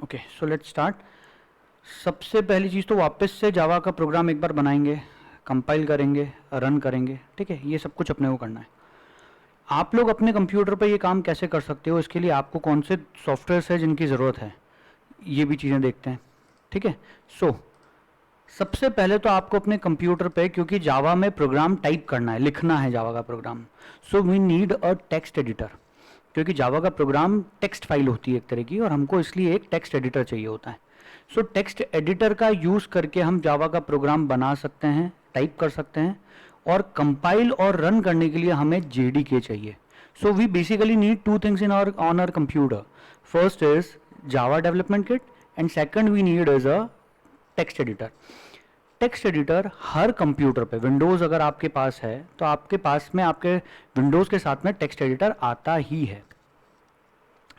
Okay, so let's start. सबसे पहली चीज़ तो वापस से जावा का प्रोग्राम एक बार बनाएंगे, कंपाइल करेंगे, रन करेंगे। ठीक है, ये सब कुछ अपने को करना है। आप लोग अपने कंप्यूटर पर ये काम कैसे कर सकते हो, इसके लिए आपको कौन से सॉफ्टवेयर्स है जिनकी ज़रूरत है, ये भी चीज़ें देखते हैं। ठीक है, सो सबसे पहले तो आपको अपने कंप्यूटर पे, क्योंकि जावा में प्रोग्राम टाइप करना है, लिखना है जावा का program, so we need a text editor. क्योंकि जावा का प्रोग्राम टेक्स्ट फाइल होती है एक तरह की, और हमको इसलिए एक टेक्स्ट एडिटर चाहिए होता है। सो टेक्स्ट एडिटर का यूज़ करके हम जावा का प्रोग्राम बना सकते हैं, टाइप कर सकते हैं, और कंपाइल और रन करने के लिए हमें जेडीके चाहिए। So we basically need two things in our on our computer. First is Java development kit, and second we need is a text editor. Text editor हर कंप्यूटर पे, विंडोज़ अगर आपके पास है तो आपके पास में, आपके विंडोज़ के साथ में टेक्स्ट एडिटर आता ही है।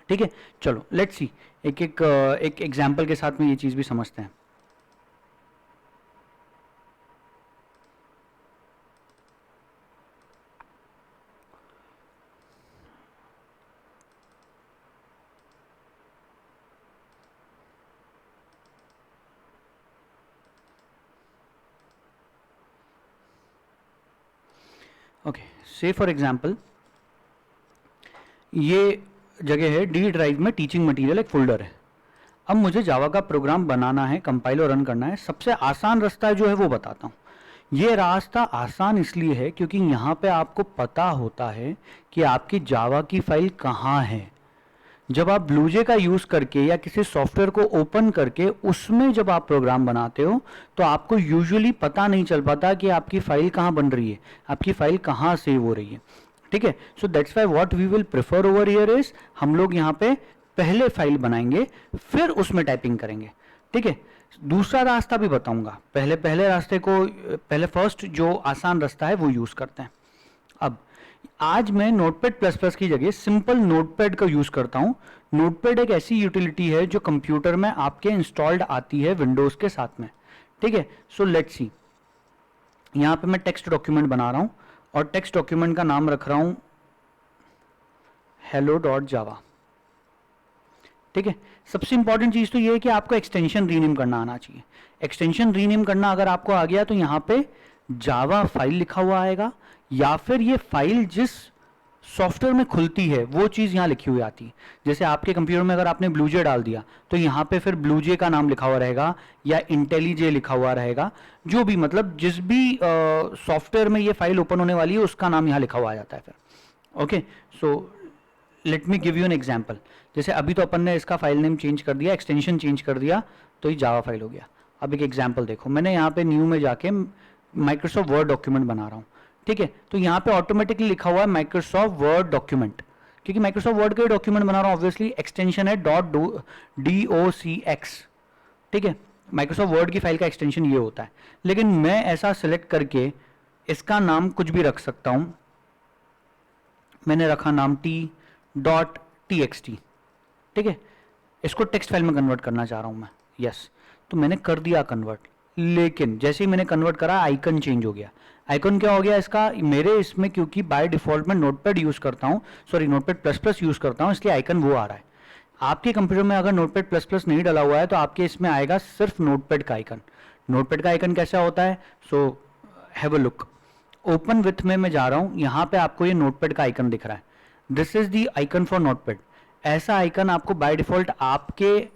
ठीक है, चलो लेट्स सी, एक एग्जांपल के साथ में ये चीज़ भी समझते हैं। ओके, से फॉर एग्जांपल ये जगह है डी ड्राइव में, टीचिंग मटेरियल एक फोल्डर है। अब मुझे जावा का प्रोग्राम बनाना है, कंपाइल और रन करना है। सबसे आसान रास्ता जो है वो बताता हूँ। ये रास्ता आसान इसलिए है क्योंकि यहाँ पे आपको पता होता है कि आपकी जावा की फाइल कहाँ है। जब आप ब्लूजे का यूज़ करके या किसी सॉफ्टवेयर को ओपन करके उसमें जब आप प्रोग्राम बनाते हो तो आपको यूजुअली पता नहीं चल पाता कि आपकी फाइल कहाँ बन रही है, आपकी फाइल कहाँ सेव हो रही है। ठीक है, so that's why what we will prefer over here is, हम लोग यहाँ पे पहले फाइल बनाएंगे फिर उसमें टाइपिंग करेंगे। ठीक है, दूसरा रास्ता भी बताऊंगा। पहले रास्ते को, पहले फर्स्ट जो आसान रास्ता है वो यूज़ करते हैं। अब आज मैं नोटपैड प्लस प्लस की जगह सिंपल नोटपैड का यूज़ करता हूँ। नोटपैड एक ऐसी यूटिलिटी है जो कंप्यूटर में आपके इंस्टॉल्ड आती है विंडोज़ के साथ में। ठीक है, सो लेट्स सी, यहाँ पे मैं टेक्स्ट डॉक्यूमेंट बना रहा हूँ और टेक्स्ट डॉक्यूमेंट का नाम रख रहा हूँ hello.java। ठीक है, सबसे इंपॉर्टेंट चीज़ तो ये है कि आपको एक्सटेंशन रीनेम करना आना चाहिए। एक्सटेंशन रीनेम करना अगर आपको आ गया तो यहाँ पे जावा फाइल लिखा हुआ आएगा, या फिर ये फाइल जिस सॉफ्टवेयर में खुलती है वो चीज़ यहाँ लिखी हुई आती है। जैसे आपके कंप्यूटर में अगर आपने ब्लूजे डाल दिया तो यहाँ पे फिर ब्लूजे का नाम लिखा हुआ रहेगा या इंटेलीजे लिखा हुआ रहेगा, जो भी, मतलब जिस भी सॉफ्टवेयर में ये फाइल ओपन होने वाली है उसका नाम यहाँ लिखा हुआ आ जाता है फिर। Okay, so let me give you an example. जैसे अभी तो अपन ने इसका फाइल नेम चेंज कर दिया, एक्सटेंशन चेंज कर दिया, तो ये जावा फाइल हो गया। अब एक एग्जाम्पल देखो, मैंने यहाँ पे न्यू में जाके माइक्रोसॉफ्ट वर्ड डॉक्यूमेंट बना रहा हूँ। ठीक है, तो यहाँ पे ऑटोमेटिकली लिखा हुआ है माइक्रोसॉफ्ट वर्ड डॉक्यूमेंट, क्योंकि माइक्रोसॉफ्ट वर्ड का डॉक्यूमेंट बना रहा हूँ, ऑब्वियसली एक्सटेंशन है .docx। ठीक है, माइक्रोसॉफ्ट वर्ड की फाइल का एक्सटेंशन ये होता है। लेकिन मैं ऐसा सिलेक्ट करके इसका नाम कुछ भी रख सकता हूँ। मैंने रखा नाम t.txt। ठीक है, इसको टेक्स्ट फाइल में कन्वर्ट करना चाह रहा हूँ मैं, यस, तो मैंने कर दिया कन्वर्ट। लेकिन जैसे ही मैंने कन्वर्ट करा आइकन चेंज हो गया। आइकन क्या हो गया इसका, मेरे इसमें क्योंकि बाय डिफॉल्ट में नोटपैड यूज़ करता हूँ, sorry notepad plus plus use करता हूँ, इसलिए आइकन वो आ रहा है। आपके कंप्यूटर में अगर नोटपैड प्लस प्लस नहीं डाला हुआ है तो आपके इसमें आएगा सिर्फ नोटपैड का आइकन। नोटपैड का आइकन कैसा होता है, so have a look. Open with में मैं जा रहा हूँ, यहाँ पे आपको ये नोटपैड का आइकन दिख रहा है, this is the icon for notepad. ऐसा आइकन आपको बाय डिफॉल्ट आपके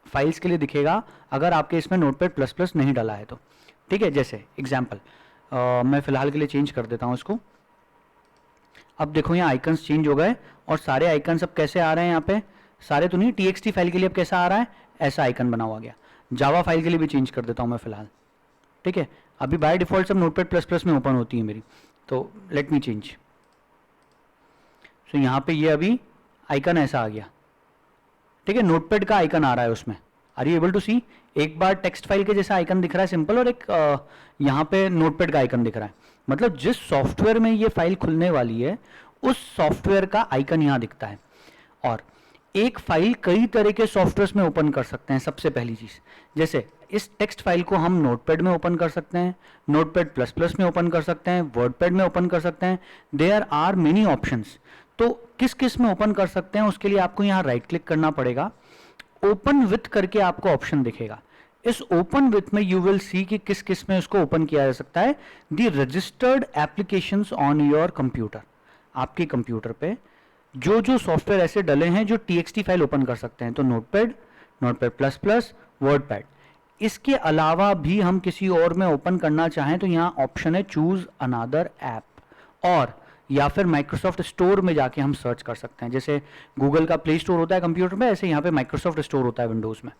फाइल्स के लिए दिखेगा अगर आपके इसमें नोटपैड प्लस प्लस नहीं डाला है तो। ठीक है, जैसे एग्जाम्पल मैं फिलहाल के लिए चेंज कर देता हूँ इसको। अब देखो यहाँ आइकन्स चेंज हो गए और सारे आइकन्स अब कैसे आ रहे हैं, यहाँ पे सारे तो नहीं, txt फाइल के लिए अब कैसा आ रहा है, ऐसा आइकन बना हुआ गया। जावा फाइल के लिए भी चेंज कर देता हूँ मैं फिलहाल। ठीक है, अभी बाय डिफॉल्ट सब नोटपैड प्लस प्लस में ओपन होती है मेरी, तो लेट मी चेंज। सो यहाँ पे ये अभी आइकन ऐसा आ गया। ठीक है, नोटपैड का आइकन आ रहा है उसमें, आर यू एबल टू सी, एक बार टेक्स्ट फाइल के जैसा आइकन दिख रहा है सिंपल, और एक यहाँ पे नोटपैड का आइकन दिख रहा है। मतलब जिस सॉफ्टवेयर में ये फाइल खुलने वाली है उस सॉफ्टवेयर का आइकन यहाँ दिखता है। और एक फाइल कई तरह के सॉफ्टवेयर में ओपन कर सकते हैं। सबसे पहली चीज, जैसे इस टेक्स्ट फाइल को हम नोटपैड में ओपन कर सकते हैं, नोटपैड प्लस प्लस में ओपन कर सकते हैं, वर्डपैड में ओपन कर सकते हैं, देयर आर मेनी ऑप्शंस। तो किस किस में ओपन कर सकते हैं उसके लिए आपको यहाँ राइट क्लिक करना पड़ेगा ओपन विथ करके आपको ऑप्शन दिखेगा। इस ओपन विथ में यू विल सी कि किस किस में उसको ओपन किया जा सकता है। The registered applications on your computer, आपके कंप्यूटर पे जो जो सॉफ्टवेयर ऐसे डले हैं जो txt फाइल ओपन कर सकते हैं, तो notepad, notepad plus plus, WordPad. इसके अलावा भी हम किसी और में ओपन करना चाहें तो यहाँ ऑप्शन है चूज अनदर ऐप, और या फिर माइक्रोसॉफ्ट स्टोर में जाके हम सर्च कर सकते हैं। जैसे गूगल का प्ले स्टोर होता है कंप्यूटर में, ऐसे यहाँ पे माइक्रोसॉफ्ट स्टोर होता है विंडोज में।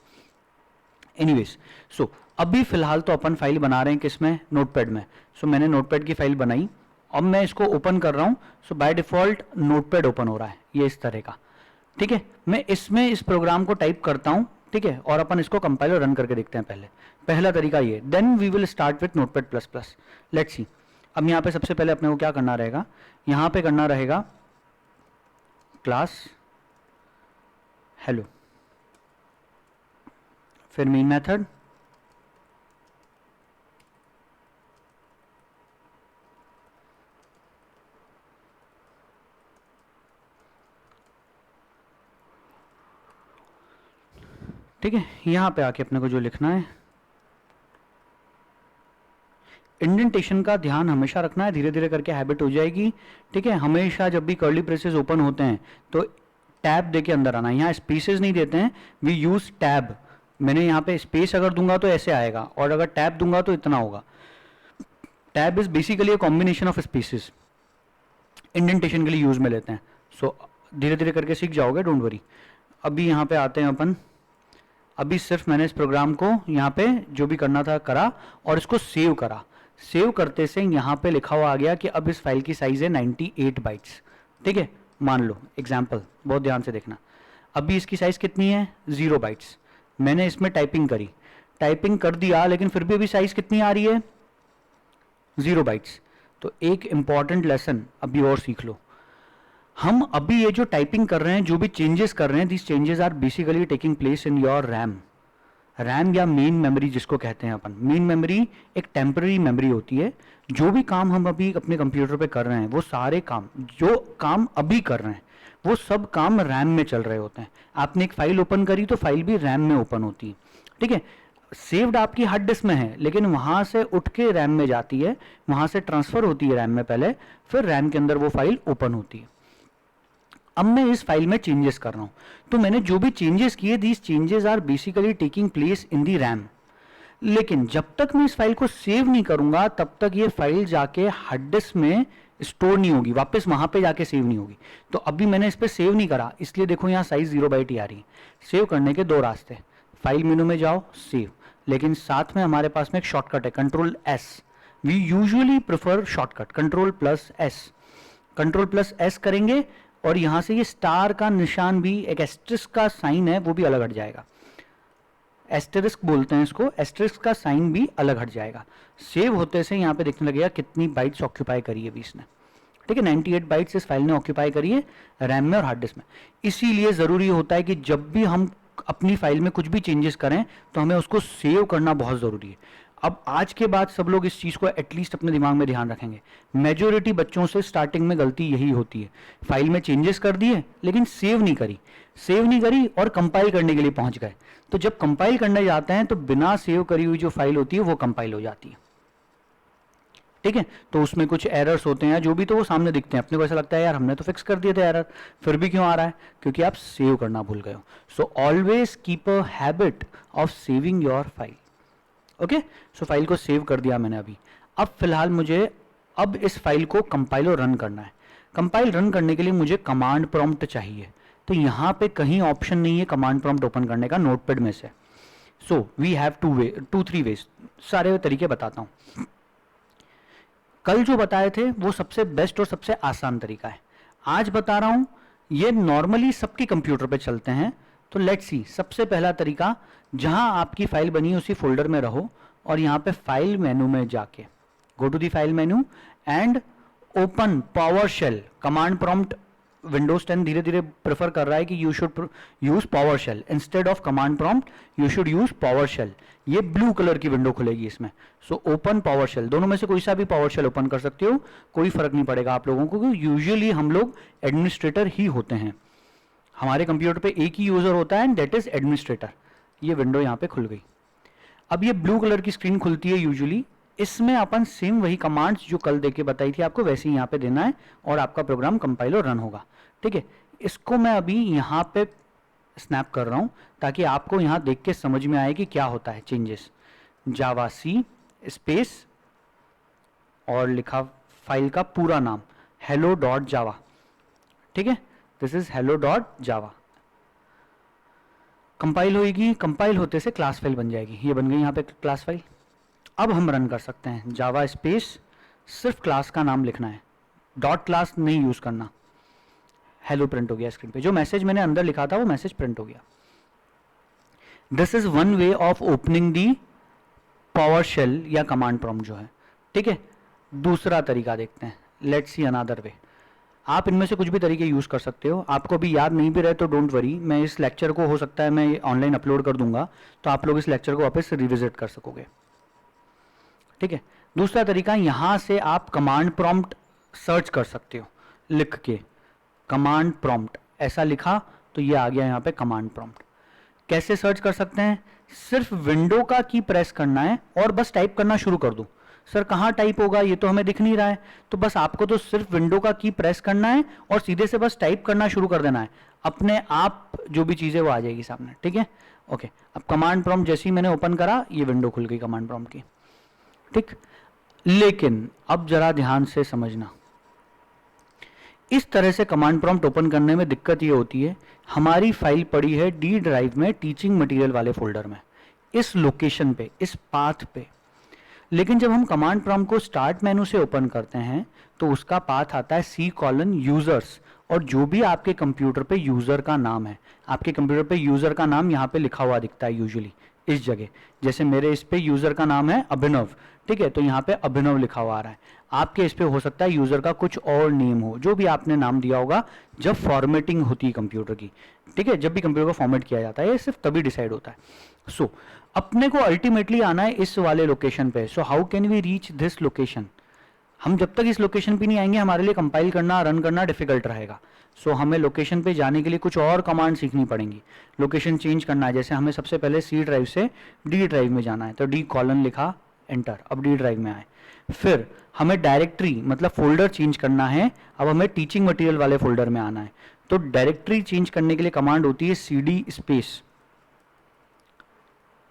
एनीवेज, सो अभी फिलहाल तो अपन फाइल बना रहे हैं किसमें, नोटपैड में। सो मैंने नोटपैड की फाइल बनाई, अब मैं इसको ओपन कर रहा हूं। सो बाय डिफॉल्ट नोटपैड ओपन हो रहा है ये इस तरह का, ठीक है। मैं इसमें इस प्रोग्राम को टाइप करता हूं, ठीक है, और अपन इसको कंपाइलर रन करके देखते हैं। पहला तरीका ये, then we will start with Notepad plus plus. Let's see. अब यहाँ पे सबसे पहले अपने को क्या करना रहेगा, यहाँ पे करना रहेगा क्लास हेलो, फिर मेन मेथड, ठीक है। यहां पे आके अपने को जो लिखना है, इंडेंटेशन का ध्यान हमेशा रखना है, धीरे धीरे करके हैबिट हो जाएगी, ठीक है। हमेशा जब भी कर्ली ब्रेसेस ओपन होते हैं तो टैब देके अंदर आना है। यहाँ स्पेसेस नहीं देते हैं, वी यूज टैब। मैंने यहाँ पे स्पेस अगर दूंगा तो ऐसे आएगा, और अगर टैब दूंगा तो इतना होगा। Tab is basically a combination of spaces, indentation के लिए यूज में लेते हैं। सो धीरे धीरे करके सीख जाओगे, डोंट वरी। अभी यहाँ पे आते हैं अपन। अभी सिर्फ मैंने इस प्रोग्राम को यहाँ पे जो भी करना था करा और इसको सेव करा। सेव करते से यहाँ पे लिखा हुआ आ गया कि अब इस फाइल की साइज है 98 बाइट्स, ठीक है। मान लो एग्जाम्पल, बहुत ध्यान से देखना। अभी इसकी साइज कितनी है, 0 बाइट्स। मैंने इसमें टाइपिंग करी, टाइपिंग कर दिया, लेकिन फिर भी अभी साइज कितनी आ रही है, 0 बाइट्स। तो एक इंपॉर्टेंट लेसन अभी और सीख लो। हम अभी ये जो टाइपिंग कर रहे हैं, जो भी चेंजेस कर रहे हैं, this changes are basically taking place in your RAM. RAM या मेन मेमोरी जिसको कहते हैं अपन। मेन मेमोरी एक टेम्पररी मेमोरी होती है। जो भी काम हम अभी अपने कंप्यूटर पे कर रहे हैं, वो सारे काम, जो काम अभी कर रहे हैं, वो सब काम रैम में चल रहे होते हैं। आपने एक फाइल ओपन करी तो फाइल भी रैम में ओपन होती है, ठीक है। सेव्ड आपकी हार्ड डिस्क में है, लेकिन वहां से उठ के रैम में जाती है, वहां से ट्रांसफर होती है रैम में पहले, फिर रैम के अंदर वो फाइल ओपन होती है। अब मैं इस फाइल में चेंजेस कर रहा हूं, तो मैंने जो भी चेंजेस किए, these changes are basically taking place in the RAM. लेकिन जब तक मैं इस फाइल को सेव नहीं करूंगा, तब तक ये फाइल जाके हार्ड डिस्क में स्टोर नहीं होगी, वापस वहां पे जाके सेव नहीं होगी। तो अभी मैंने इस पर सेव नहीं करा, इसलिए देखो यहाँ साइज 0 बाइट ही आ रही है। सेव करने के 2 रास्ते, फाइल मेनू में जाओ, सेव, लेकिन साथ में हमारे पास में एक शॉर्टकट है, control S. We usually prefer shortcut control plus S. Control plus S करेंगे और यहां से ये स्टार का निशान भी, एक एस्टेरिस्क का साइन है, वो भी अलग हट जाएगा। एस्टेरिस्क बोलते हैं इसको, एस्टेरिस्क का साइन भी अलग हट जाएगा। सेव होते से यहाँ पे देखने लगेगा कितनी बाइट्स ऑक्यूपाई करी है 20 ने, ठीक है। 98 बाइट्स इस फाइल ने ऑक्यूपाई करी है रैम में और हार्ड डिस्क में। इसीलिए जरूरी होता है कि जब भी हम अपनी फाइल में कुछ भी चेंजेस करें तो हमें उसको सेव करना बहुत जरूरी है। अब आज के बाद सब लोग इस चीज को एटलीस्ट अपने दिमाग में ध्यान रखेंगे। मेजोरिटी बच्चों से स्टार्टिंग में गलती यही होती है, फाइल में चेंजेस कर दिए लेकिन सेव नहीं करी, सेव नहीं करी और कंपाइल करने के लिए पहुंच गए। तो जब कंपाइल करने जाते हैं तो बिना सेव करी हुई जो फाइल होती है वो कंपाइल हो जाती है, ठीक है। तो उसमें कुछ एरर्स होते हैं जो भी, तो वो सामने दिखते हैं। अपने को ऐसा लगता है यार हमने तो फिक्स कर दिए थे एरर, फिर भी क्यों आ रहा है, क्योंकि आप सेव करना भूल गए हो। So always keep a habit of saving your file, okay. So file को सेव कर दिया मैंने अभी। अब फिलहाल मुझे अब इस फाइल को कंपाइल और रन करना है। कंपाइल रन करने के लिए मुझे कमांड प्रॉम्प्ट चाहिए, तो यहाँ पे कहीं ऑप्शन नहीं है कमांड प्रॉम्प्ट ओपन करने का नोटपैड में से। सो वी हैव 2-3 वेज, सारे तरीके बताता हूँ। कल जो बताए थे वो सबसे बेस्ट और सबसे आसान तरीका है, आज बता रहा हूं ये नॉर्मली सबके कंप्यूटर पे चलते हैं। तो लेट्स सी, सबसे पहला तरीका, जहां आपकी फाइल बनी है उसी फोल्डर में रहो और यहां पे फाइल मेनू में जाके go to the file menu and open PowerShell. Command prompt Windows 10 धीरे धीरे प्रेफर कर रहा है कि you should use PowerShell instead of command prompt, you should use PowerShell. ये ब्लू कलर की विंडो खुलेगी इसमें। सो ओपन पावर शेल, दोनों में से कोई सा भी पावर शेल ओपन कर सकते हो, कोई फर्क नहीं पड़ेगा आप लोगों को, क्योंकि यूजुअली हम लोग एडमिनिस्ट्रेटर ही होते हैं। हमारे कंप्यूटर पे एक ही यूज़र होता है एंड दैट इज़ एडमिनिस्ट्रेटर। ये विंडो यहाँ पे खुल गई। अब ये ब्लू कलर की स्क्रीन खुलती है यूजुअली। इसमें अपन सेम वही कमांड्स जो कल देके बताई थी आपको वैसे ही यहाँ पे देना है और आपका प्रोग्राम कंपाइल और रन होगा। ठीक है, इसको मैं अभी यहाँ पे स्नैप कर रहा हूँ ताकि आपको यहाँ देख के समझ में आए कि क्या होता है चेंजेस। जावा सी स्पेस और लिखा फाइल का पूरा नाम hello डॉट जावा। ठीक है, this is hello dot Java. Compile होगी, कंपाइल होते से क्लास फाइल बन जाएगी। ये बन गई यहाँ पे क्लास फाइल। अब हम रन कर सकते हैं। जावा स्पेस सिर्फ क्लास का नाम लिखना है, डॉट क्लास नहीं यूज करना। हेलो प्रिंट हो गया स्क्रीन पे। जो मैसेज मैंने अंदर लिखा था वो मैसेज प्रिंट हो गया। This is one way of opening the PowerShell या कमांड प्रॉम्प्ट जो है। ठीक है, दूसरा तरीका देखते हैं। Let's see another way. आप इनमें से कुछ भी तरीके यूज कर सकते हो। आपको अभी याद नहीं भी रहे तो डोंट वरी, मैं इस लेक्चर को हो सकता है मैं ऑनलाइन अपलोड कर दूंगा तो आप लोग इस लेक्चर को वापस रिविजिट कर सकोगे। ठीक है, दूसरा तरीका, यहां से आप कमांड प्रॉम्प्ट सर्च कर सकते हो। लिख के कमांड प्रॉम्प्ट ऐसा लिखा तो ये आ गया यहाँ पे कमांड प्रॉम्प्ट। कैसे सर्च कर सकते हैं? सिर्फ विंडो का की प्रेस करना है और बस टाइप करना शुरू कर दो। सर कहाँ टाइप होगा, ये तो हमें दिख नहीं रहा है। तो बस आपको तो सिर्फ विंडो का की प्रेस करना है और सीधे से बस टाइप करना शुरू कर देना है। अपने आप जो भी चीजें वो आ जाएगी सामने। ठीक है, ओके। अब कमांड प्रॉम्प्ट जैसे ही मैंने ओपन करा ये विंडो खुल गई कमांड प्रॉम्प्ट की। ठीक, लेकिन अब जरा ध्यान से समझना, इस तरह से कमांड प्रॉम्प्ट ओपन करने में दिक्कत ये होती है, हमारी फाइल पड़ी है डी ड्राइव में टीचिंग मटेरियल वाले फोल्डर में, इस लोकेशन पे, इस पाथ पे। लेकिन जब हम कमांड प्रॉम्प्ट को स्टार्ट मेनू से ओपन करते हैं तो उसका पाथ आता है C:users, और जो भी आपके कंप्यूटर पे यूजर का नाम है, आपके कंप्यूटर पे यूजर का नाम यहाँ पे लिखा हुआ दिखता है यूजुअली इस जगह। जैसे मेरे इस पे यूजर का नाम है अभिनव, ठीक है, तो यहाँ पे अभिनव लिखा हुआ आ रहा है। आपके इस पे हो सकता है यूजर का कुछ और नेम हो, जो भी आपने नाम दिया होगा जब फॉर्मेटिंग होती है कंप्यूटर की। ठीक है, जब भी कंप्यूटर को फॉर्मेट किया जाता है ये सिर्फ तभी डिसाइड होता है। सो अपने को अल्टीमेटली आना है इस वाले लोकेशन पे। So how can we reach this location? हम जब तक इस लोकेशन पे नहीं आएंगे हमारे लिए कंपाइल करना, रन करना डिफिकल्ट रहेगा। सो हमें लोकेशन पे जाने के लिए कुछ और कमांड सीखनी पड़ेंगी। लोकेशन चेंज करना है, जैसे हमें सबसे पहले C ड्राइव से D ड्राइव में जाना है तो D कॉलन लिखा, एंटर, अब D ड्राइव में आए। फिर हमें डायरेक्टरी मतलब फोल्डर चेंज करना है, अब हमें टीचिंग मटेरियल वाले फोल्डर में आना है। तो डायरेक्टरी चेंज करने के लिए कमांड होती है CD space,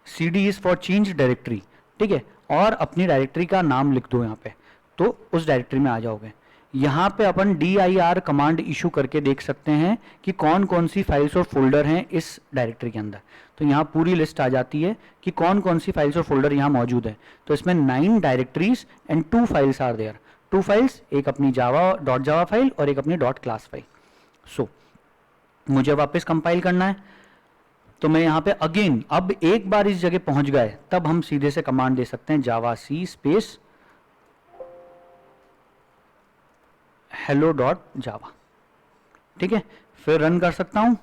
CD is for change directory. ठीक है, और अपनी डायरेक्टरी का नाम लिख दो यहाँ पे, तो उस डायरेक्टरी में आ जाओगे। यहाँ पे अपन dir कमांड इशू करके देख सकते हैं कि कौन कौन सी फाइल्स और फोल्डर हैं इस डायरेक्टरी के अंदर। तो यहाँ पूरी लिस्ट आ जाती है कि कौन कौन सी फाइल्स और फोल्डर यहाँ मौजूद है। तो इसमें 9 directories and 2 files are there. 2 files, एक अपनी जावा फाइल और एक अपनी .class फाइल। सो मुझे वापस कंपाइल करना है तो मैं यहाँ पे अगेन, अब एक बार इस जगह पहुंच गए तब हम सीधे से कमांड दे सकते हैं जावा सी स्पेस hello डॉट जावा। ठीक है, फिर रन कर सकता हूं।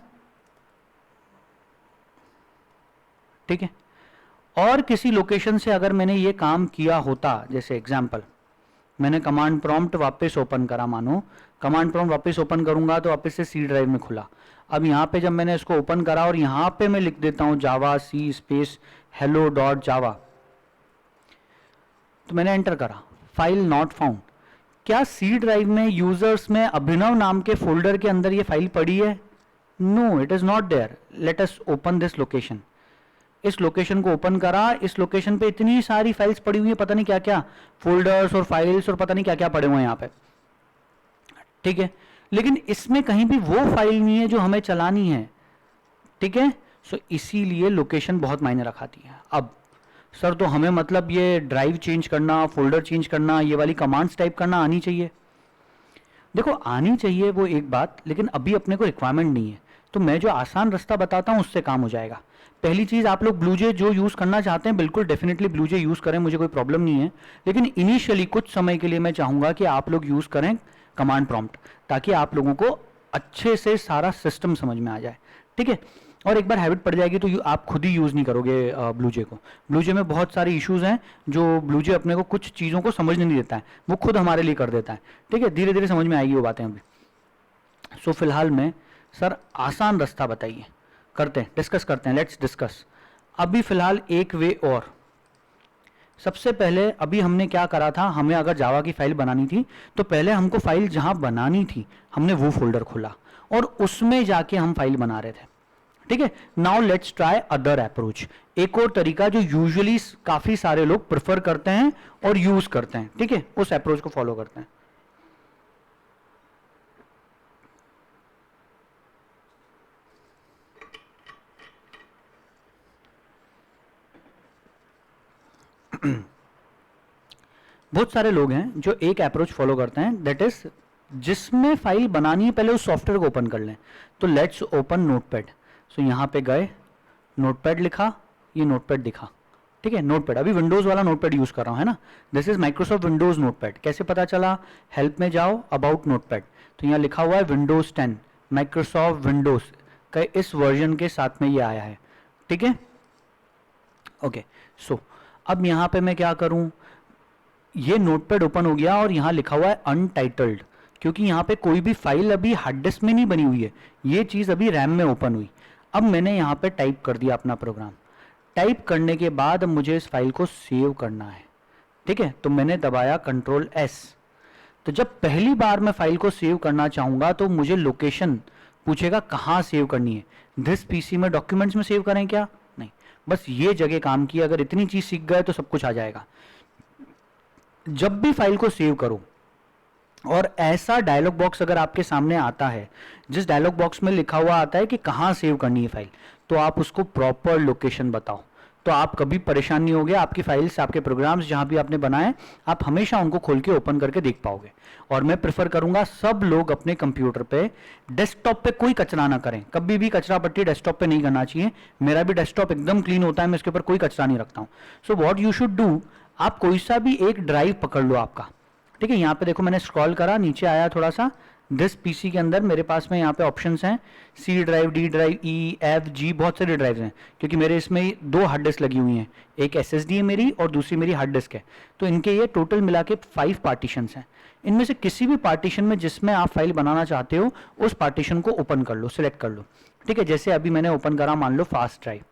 ठीक है, और किसी लोकेशन से अगर मैंने ये काम किया होता, जैसे एग्जांपल मैंने कमांड प्रॉम्प्ट वापस ओपन करा, मानो कमांड प्रॉम्प्ट वापस ओपन करूंगा तो वापस से C ड्राइव में खुला। अब यहाँ पे जब मैंने इसको ओपन करा और यहाँ पे मैं लिख देता हूं जावा सी स्पेस hello डॉट जावा, तो मैंने एंटर करा, फाइल नॉट फाउंड। क्या C ड्राइव में यूजर्स में अभिनव नाम के फोल्डर के अंदर ये फाइल पड़ी है? No, it is not there. Let us open this location. इस लोकेशन को ओपन करा, इस लोकेशन पे इतनी सारी फाइल्स पड़ी हुई है, पता नहीं क्या क्या फोल्डर्स और फाइल्स और पता नहीं क्या क्या पड़े हुए हैं यहाँ पे। ठीक है, लेकिन इसमें कहीं भी वो फाइल नहीं है जो हमें चलानी है। ठीक है, सो इसीलिए लोकेशन बहुत मायने रखाती है। अब सर तो हमें मतलब ये ड्राइव चेंज करना, फोल्डर चेंज करना, ये वाली कमांड्स टाइप करना आनी चाहिए। देखो आनी चाहिए वो एक बात, लेकिन अभी अपने को रिक्वायरमेंट नहीं है। तो मैं जो आसान रास्ता बताता हूं उससे काम हो जाएगा। पहली चीज, आप लोग ब्लूजे जो यूज करना चाहते हैं बिल्कुल डेफिनेटली ब्लूजे यूज करें, मुझे कोई प्रॉब्लम नहीं है। लेकिन इनिशियली कुछ समय के लिए मैं चाहूंगा कि आप लोग यूज करें कमांड प्रॉम्प्ट, ताकि आप लोगों को अच्छे से सारा सिस्टम समझ में आ जाए। ठीक है, और एक बार हैबिट पड़ जाएगी तो आप खुद ही यूज नहीं करोगे ब्लूजे को। ब्लूजे में बहुत सारे इश्यूज हैं जो ब्लूजे अपने को कुछ चीजों को समझने नहीं देता है, वो खुद हमारे लिए कर देता है। ठीक है, धीरे धीरे समझ में आएगी वो बातें अभी। सो फिलहाल मैं सर आसान रास्ता बताइए, करते हैं, डिस्कस करते हैं, लेट्स डिस्कस। अभी फिलहाल एक वे और, सबसे पहले अभी हमने क्या करा था, हमें अगर जावा की फाइल बनानी थी तो पहले हमको फाइल जहां बनानी थी हमने वो फोल्डर खोला और उसमें जाके हम फाइल बना रहे थे। ठीक है, now let's try other approach, एक और तरीका जो यूजुअली काफी सारे लोग प्रेफर करते हैं और यूज करते हैं। ठीक है, उस अप्रोच को फॉलो करते हैं। बहुत सारे लोग हैं जो एक अप्रोच फॉलो करते हैं, दैट इज जिसमें फाइल बनानी है पहले उस सॉफ्टवेयर को ओपन कर लें। तो लेट्स ओपन नोटपैड। सो यहां पे गए, नोटपैड लिखा, ये नोटपैड दिखा। ठीक है, नोटपैड, अभी विंडोज वाला नोटपैड यूज कर रहा हूं, है ना। This is Microsoft Windows notepad. कैसे पता चला, हेल्प में जाओ, अबाउट नोटपैड, तो यहां लिखा हुआ है विंडोज 10, माइक्रोसॉफ्ट विंडोज का इस वर्जन के साथ में ये आया है। ठीक है, ओके। सो अब यहां पे मैं क्या करूं, ये नोटपैड ओपन हो गया और यहां लिखा हुआ है अनटाइटल्ड, क्योंकि यहां पे कोई भी फाइल अभी हार्ड डिस्क में नहीं बनी हुई है, ये चीज अभी रैम में ओपन हुई। अब मैंने यहां पे टाइप कर दिया अपना प्रोग्राम। टाइप करने के बाद मुझे इस फाइल को सेव करना है। ठीक है, तो मैंने दबाया कंट्रोल एस। तो जब पहली बार मैं फाइल को सेव करना चाहूंगा तो मुझे लोकेशन पूछेगा कहां सेव करनी है। दिस पीसी में डॉक्यूमेंट्स में सेव करें क्या, नहीं, बस ये जगह काम की। अगर इतनी चीज सीख गए तो सब कुछ आ जाएगा। जब भी फाइल को सेव करो और ऐसा डायलॉग बॉक्स अगर आपके सामने आता है जिस डायलॉग बॉक्स में लिखा हुआ आता है कि कहां सेव करनी है फाइल, तो आप उसको प्रॉपर लोकेशन बताओ, तो आप कभी परेशान नहीं होगे। आपकी फाइल्स, आपके प्रोग्राम्स जहां भी आपने बनाए, आप हमेशा उनको खोल के ओपन करके देख पाओगे। और मैं प्रेफर करूंगा सब लोग अपने कंप्यूटर पे, डेस्कटॉप पे कोई कचरा ना करें, कभी भी कचरा पट्टी डेस्कटॉप पे नहीं करना चाहिए। मेरा भी डेस्कटॉप एकदम क्लीन होता है, मैं इसके ऊपर कोई कचरा नहीं रखता हूं। So what you should do, आप कोई सा भी एक ड्राइव पकड़ लो आपका। ठीक है, यहाँ पे देखो मैंने स्क्रॉल करा, नीचे आया थोड़ा सा, दिस पीसी के अंदर मेरे पास में यहाँ पे ऑप्शंस हैं, सी ड्राइव, डी ड्राइव, ई, एफ, जी, बहुत सारी ड्राइव्स हैं, क्योंकि मेरे इसमें 2 हार्ड डिस्क लगी हुई हैं, एक एसएसडी है मेरी और दूसरी मेरी हार्ड डिस्क है। तो इनके ये टोटल मिला के 5 पार्टीशंस हैं। इनमें से किसी भी पार्टीशन में जिसमें आप फाइल बनाना चाहते हो उस पार्टीशन को ओपन कर लो, सिलेक्ट कर लो। ठीक है, जैसे अभी मैंने ओपन करा, मान लो फास्ट ड्राइव।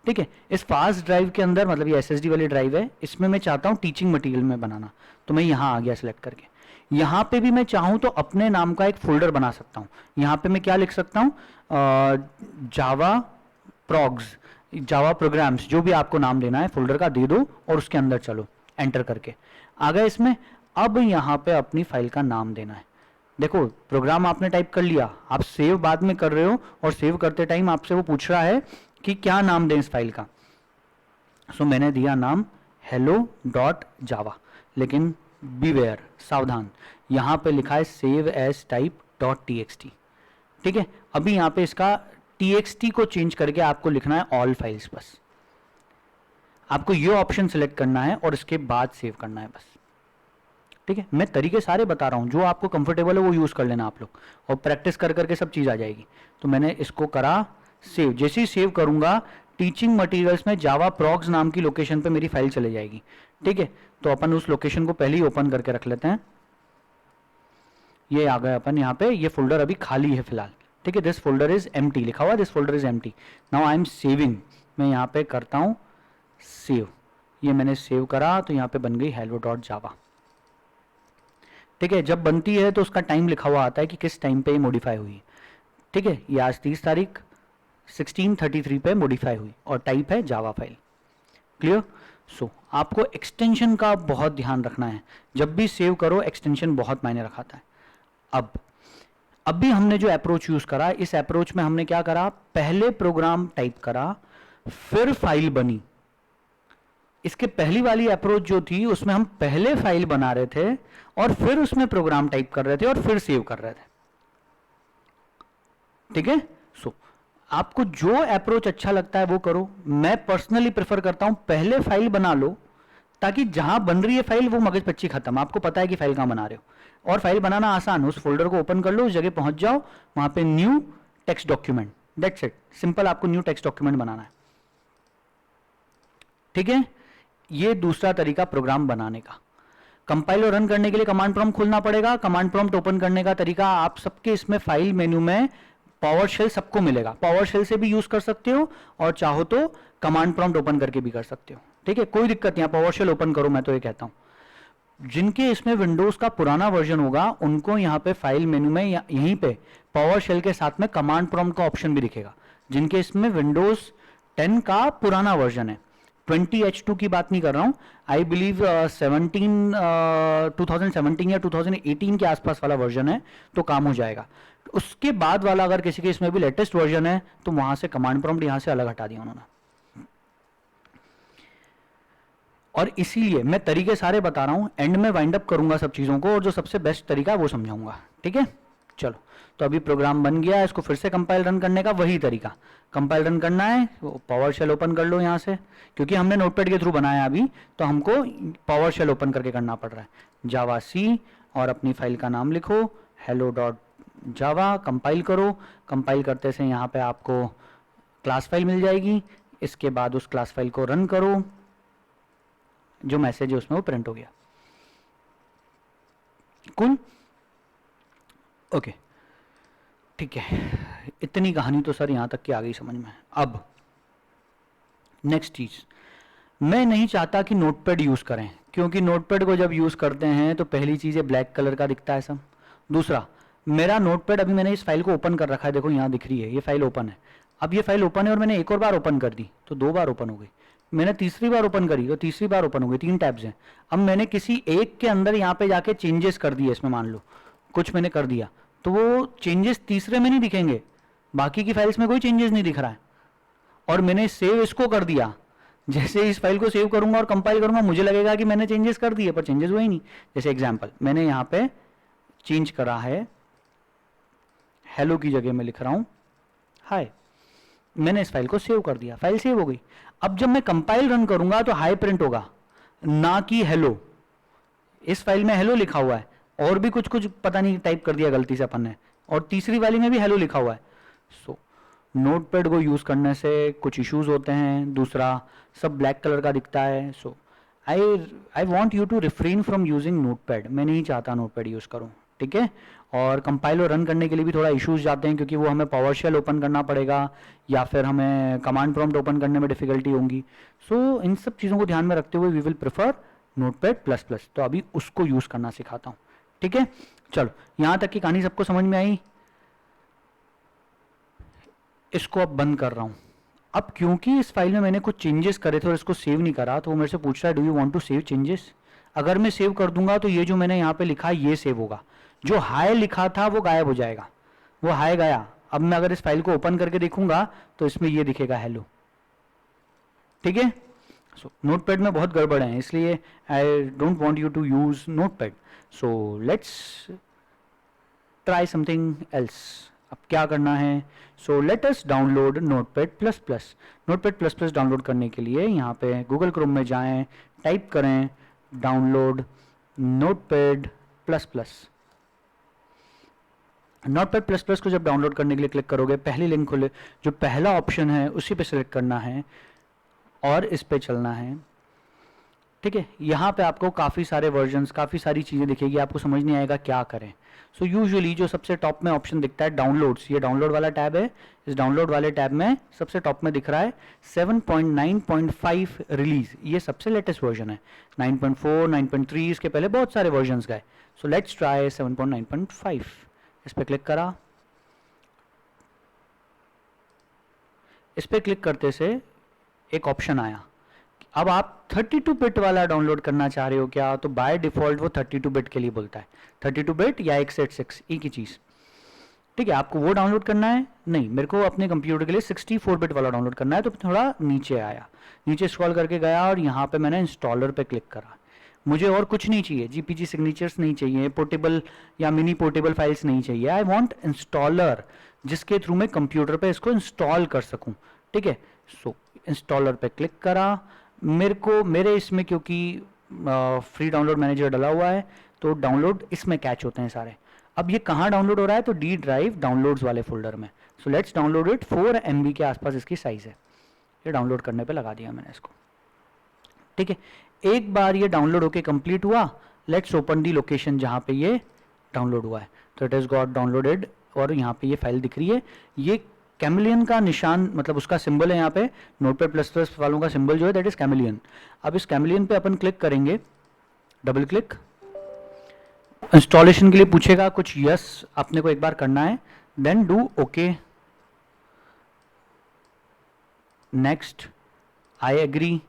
ठीक है, इस फास्ट ड्राइव के अंदर, मतलब ये एसएसडी वाली ड्राइव है, इसमें मैं चाहता हूँ टीचिंग मटेरियल में बनाना, तो मैं यहाँ आ गया सिलेक्ट करके। यहाँ पे भी मैं चाहूँ तो अपने नाम का एक फोल्डर बना सकता हूँ। यहाँ पे मैं क्या लिख सकता हूँ, जावा प्रोग्स, जावा प्रोग्राम्स, जो भी आपको नाम देना है फोल्डर का दे दो और उसके अंदर चलो, एंटर करके आ गए इसमें। अब यहाँ पे अपनी फाइल का नाम देना है। देखो प्रोग्राम आपने टाइप कर लिया, आप सेव बाद में कर रहे हो और सेव करते टाइम आपसे वो पूछ रहा है कि क्या नाम दें इस फाइल का। सो मैंने दिया नाम hello.java, लेकिन बीवेयर, सावधान, यहां पे लिखा है सेव एज टाइप .txt। ठीक है, अभी यहां पे इसका txt को चेंज करके आपको लिखना है ऑल फाइल्स। बस आपको ये ऑप्शन सिलेक्ट करना है और इसके बाद सेव करना है बस। ठीक है, मैं तरीके सारे बता रहा हूं, जो आपको कंफर्टेबल है वो यूज कर लेना आप लोग, और प्रैक्टिस कर करके सब चीज आ जाएगी। तो मैंने इसको करा सेव, जैसे ही सेव करूंगा टीचिंग मटेरियल्स में जावा प्रोग्स नाम की लोकेशन पे मेरी फाइल चले जाएगी। ठीक है, तो अपन उस लोकेशन को पहले ही ओपन करके रख लेते हैं। ये आ गए अपन यहाँ पे, ये फोल्डर अभी खाली है फिलहाल। ठीक है, दिस फोल्डर इज एम्प्टी लिखा हुआ है, this folder is empty. Now I am saving, मैं यहाँ पे करता हूँ सेव। ये मैंने सेव करा तो यहाँ पे बन गई hello.java। ठीक है, जब बनती है तो उसका टाइम लिखा हुआ आता है कि किस टाइम पे ये मॉडिफाई हुई। ठीक है, ये आज 30 तारीख 1633 पे मॉडिफाई हुई और टाइप है जावा फाइल। क्लियर। सो आपको एक्सटेंशन का बहुत ध्यान रखना है, जब भी सेव करो एक्सटेंशन बहुत मायने रखाता है। अब भी हमने जो अप्रोच यूज करा, इस अप्रोच में हमने क्या करा, पहले प्रोग्राम टाइप करा फिर फाइल बनी। इसके पहली वाली अप्रोच जो थी उसमें हम पहले फाइल बना रहे थे और फिर उसमें प्रोग्राम टाइप कर रहे थे और फिर सेव कर रहे थे। ठीक है, सो आपको जो अप्रोच अच्छा लगता है वो करो। मैं पर्सनली प्रेफर करता हूं पहले फाइल बना लो, ताकि जहां बन रही है फाइल वो मगज पच्ची खत्म, आपको पता है कि फाइल कहां बना रहे हो। और फाइल बनाना आसान, उस फोल्डर को ओपन कर लो, उस जगह पहुंच जाओ, वहां पे new text document, that's it, simple आपको न्यू टेक्स्ट डॉक्यूमेंट बनाना है। ठीक है, ये दूसरा तरीका प्रोग्राम बनाने का। कंपाइल और रन करने के लिए कमांड प्रॉम्प्ट खोलना पड़ेगा। कमांड प्रॉम्प्ट ओपन करने का तरीका आप सबके इसमें फाइल मेन्यू में पावर शेल सबको मिलेगा, पावर शेल से भी यूज कर सकते हो और चाहो तो कमांड प्रॉम्प्ट ओपन करके भी कर सकते हो, ठीक है, कोई दिक्कत नहीं, पावर शेल ओपन करो, मैं तो ये कहता हूं। जिनके इसमें विंडोज का पुराना वर्जन होगा उनको यहाँ पे फाइल मेन्यू में यहीं पे पावर शेल के साथ में कमांड प्रॉम्प्ट का ऑप्शन भी दिखेगा। जिनके इसमें विंडोज 10 का पुराना वर्जन है, 20H2 की बात नहीं कर रहा हूं, आई बिलीव 2017 या 2018 के आसपास वाला वर्जन है तो काम हो जाएगा। उसके बाद वाला अगर किसी के इसमें भी लेटेस्ट वर्जन है तो वहां से कमांड प्रॉम्प्ट यहां से अलग हटा दिया उन्होंने। और इसीलिए मैं तरीके सारे बता रहा हूं, एंड में वाइंड अप करूंगा सब चीजों को और जो सबसे बेस्ट तरीका है वो समझाऊंगा, ठीक है। चलो, तो अभी प्रोग्राम बन गया, इसको फिर से कंपाइल रन करने का वही तरीका, कंपाइल रन करना है, पावर शेल ओपन कर लो यहाँ से, क्योंकि हमने नोटपैड के थ्रू बनाया अभी तो हमको पावर शेल ओपन करके करना पड़ रहा है। जावा सी और अपनी फाइल का नाम लिखो hello.java, कंपाइल करो, कंपाइल करते से यहाँ पे आपको क्लास फाइल मिल जाएगी, इसके बाद उस क्लास फाइल को रन करो, जो मैसेज है उसमें वो प्रिंट हो गया। कूल, ओके, ठीक है, इतनी कहानी तो सर यहां तक की आ गई समझ में। अब नेक्स्ट चीज, मैं नहीं चाहता कि नोटपैड यूज करें, क्योंकि नोटपैड को जब यूज करते हैं तो पहली चीज है ब्लैक कलर का दिखता है सब। दूसरा, मेरा नोटपैड, अभी मैंने इस फाइल को ओपन कर रखा है, देखो यहां दिख रही है, ये फाइल ओपन है। अब ये फाइल ओपन है और मैंने एक और बार ओपन कर दी तो 2 बार ओपन हो गई, मैंने तीसरी बार ओपन करी तो तीसरी बार ओपन हो गई, 3 टैब्स हैं। अब मैंने किसी एक के अंदर यहाँ पे जाके चेंजेस कर दिए, इसमें मान लो कुछ मैंने कर दिया तो वो चेंजेस तीसरे में नहीं दिखेंगे, बाकी की फाइल्स में कोई चेंजेस नहीं दिख रहा है। और मैंने सेव इसको कर दिया, जैसे इस फाइल को सेव करूंगा और कंपाइल करूंगा मुझे लगेगा कि मैंने चेंजेस कर दिए, पर चेंजेस हुए ही नहीं। जैसे एग्जांपल मैंने यहाँ पे चेंज करा है, हेलो की जगह मैं लिख रहा हूं हाय, मैंने इस फाइल को सेव कर दिया, फाइल सेव हो गई। अब जब मैं कंपाइल रन करूंगा तो हाई प्रिंट होगा, ना कि हेलो। इस फाइल में हेलो लिखा हुआ है और भी कुछ कुछ पता नहीं टाइप कर दिया गलती से अपन ने, और तीसरी वाली में भी हेलो लिखा हुआ है। सो नोटपैड को यूज करने से कुछ इश्यूज होते हैं। दूसरा, सब ब्लैक कलर का दिखता है। So I want you to refrain from using Notepad, मैं नहीं चाहता नोटपैड यूज करूं, ठीक है। और कंपाइल और रन करने के लिए भी थोड़ा इश्यूज जाते हैं, क्योंकि वो हमें पावर शेल ओपन करना पड़ेगा या फिर हमें कमांड प्रॉम्प्ट ओपन करने में डिफिकल्टी होंगी। सो इन सब चीज़ों को ध्यान में रखते हुए we will prefer Notepad plus plus. तो अभी उसको यूज करना सिखाता हूँ, ठीक है। चलो, यहां तक की कहानी सबको समझ में आई। इसको अब बंद कर रहा हूं। अब क्योंकि इस फाइल में मैंने कुछ चेंजेस करे थे और इसको सेव नहीं करा, तो वो मेरे से पूछ रहा है do you want to save changes. अगर मैं सेव कर दूंगा तो ये जो मैंने यहाँ पे लिखा है ये सेव होगा, जो हाय लिखा था वो गायब हो जाएगा, वो हाय गया। अब मैं अगर इस फाइल को ओपन करके देखूंगा तो इसमें ये दिखेगा हेलो, ठीक है। सो नोटपैड में बहुत गड़बड़ है, इसलिए I don't want you to use Notepad. So let's try something else. अब क्या करना है, so let us download Notepad plus plus. Notepad plus plus download करने के लिए यहाँ पे गूगल क्रोम में जाएं, टाइप करें download Notepad plus plus. Notepad plus plus को जब डाउनलोड करने के लिए क्लिक करोगे, पहली लिंक खुले, जो पहला ऑप्शन है उसी पे सिलेक्ट करना है और इस पे चलना है, ठीक है। यहाँ पे आपको काफ़ी सारे वर्जन्स, काफ़ी सारी चीज़ें दिखेगी, आपको समझ नहीं आएगा क्या करें। सो यूजुअली जो सबसे टॉप में ऑप्शन दिखता है डाउनलोड्स, ये डाउनलोड वाला टैब है। इस डाउनलोड वाले टैब में सबसे टॉप में दिख रहा है 7.9.5 रिलीज, ये सबसे लेटेस्ट वर्जन है। 9.4, 9.3, इसके पहले बहुत सारे वर्जन्स गए। सो लेट्स ट्राई 7.9.5। इस पर क्लिक करा, इस पर क्लिक करते से एक ऑप्शन आया, अब आप 32 बिट वाला डाउनलोड करना चाह रहे हो क्या, तो बाय डिफॉल्ट वो 32 बिट के लिए बोलता है, 32 बिट या x86 एक ही चीज़, ठीक है। आपको वो डाउनलोड करना है, नहीं मेरे को अपने कंप्यूटर के लिए 64 बिट वाला डाउनलोड करना है। तो थोड़ा नीचे आया, नीचे स्क्रॉल करके गया और यहाँ पे मैंने इंस्टॉलर पे क्लिक करा। मुझे और कुछ नहीं चाहिए, जीपीजी सिग्नेचर्स नहीं चाहिए, पोर्टेबल या मिनी पोर्टेबल फाइल्स नहीं चाहिए, आई वॉन्ट इंस्टॉलर जिसके थ्रू मैं कंप्यूटर पे इसको इंस्टॉल कर सकूं, ठीक है। सो इंस्टॉलर पे क्लिक करा, मेरे इसमें क्योंकि फ्री डाउनलोड मैनेजर डला हुआ है तो डाउनलोड इसमें कैच होते हैं सारे। अब ये कहाँ डाउनलोड हो रहा है, तो डी ड्राइव डाउनलोड्स वाले फोल्डर में। So let's download it, 4 MB के आसपास इसकी साइज है। ये डाउनलोड करने पे लगा दिया मैंने इसको, ठीक है। एक बार ये डाउनलोड होके कंप्लीट हुआ, लेट्स ओपन दी लोकेशन जहाँ पे ये डाउनलोड हुआ है। तो इट इज गॉट डाउनलोडेड और यहाँ पे ये फाइल दिख रही है। ये कैमिलियन का निशान, मतलब उसका सिंबल है यहाँ पे, नोटपैड प्लस प्लस वालों का सिंबल जो है दैट इज कैमिलियन। अब इस कैमिलियन पे अपन क्लिक करेंगे, डबल क्लिक, इंस्टॉलेशन के लिए पूछेगा कुछ, यस आपने को एक बार करना है, then do okay, next, I agree.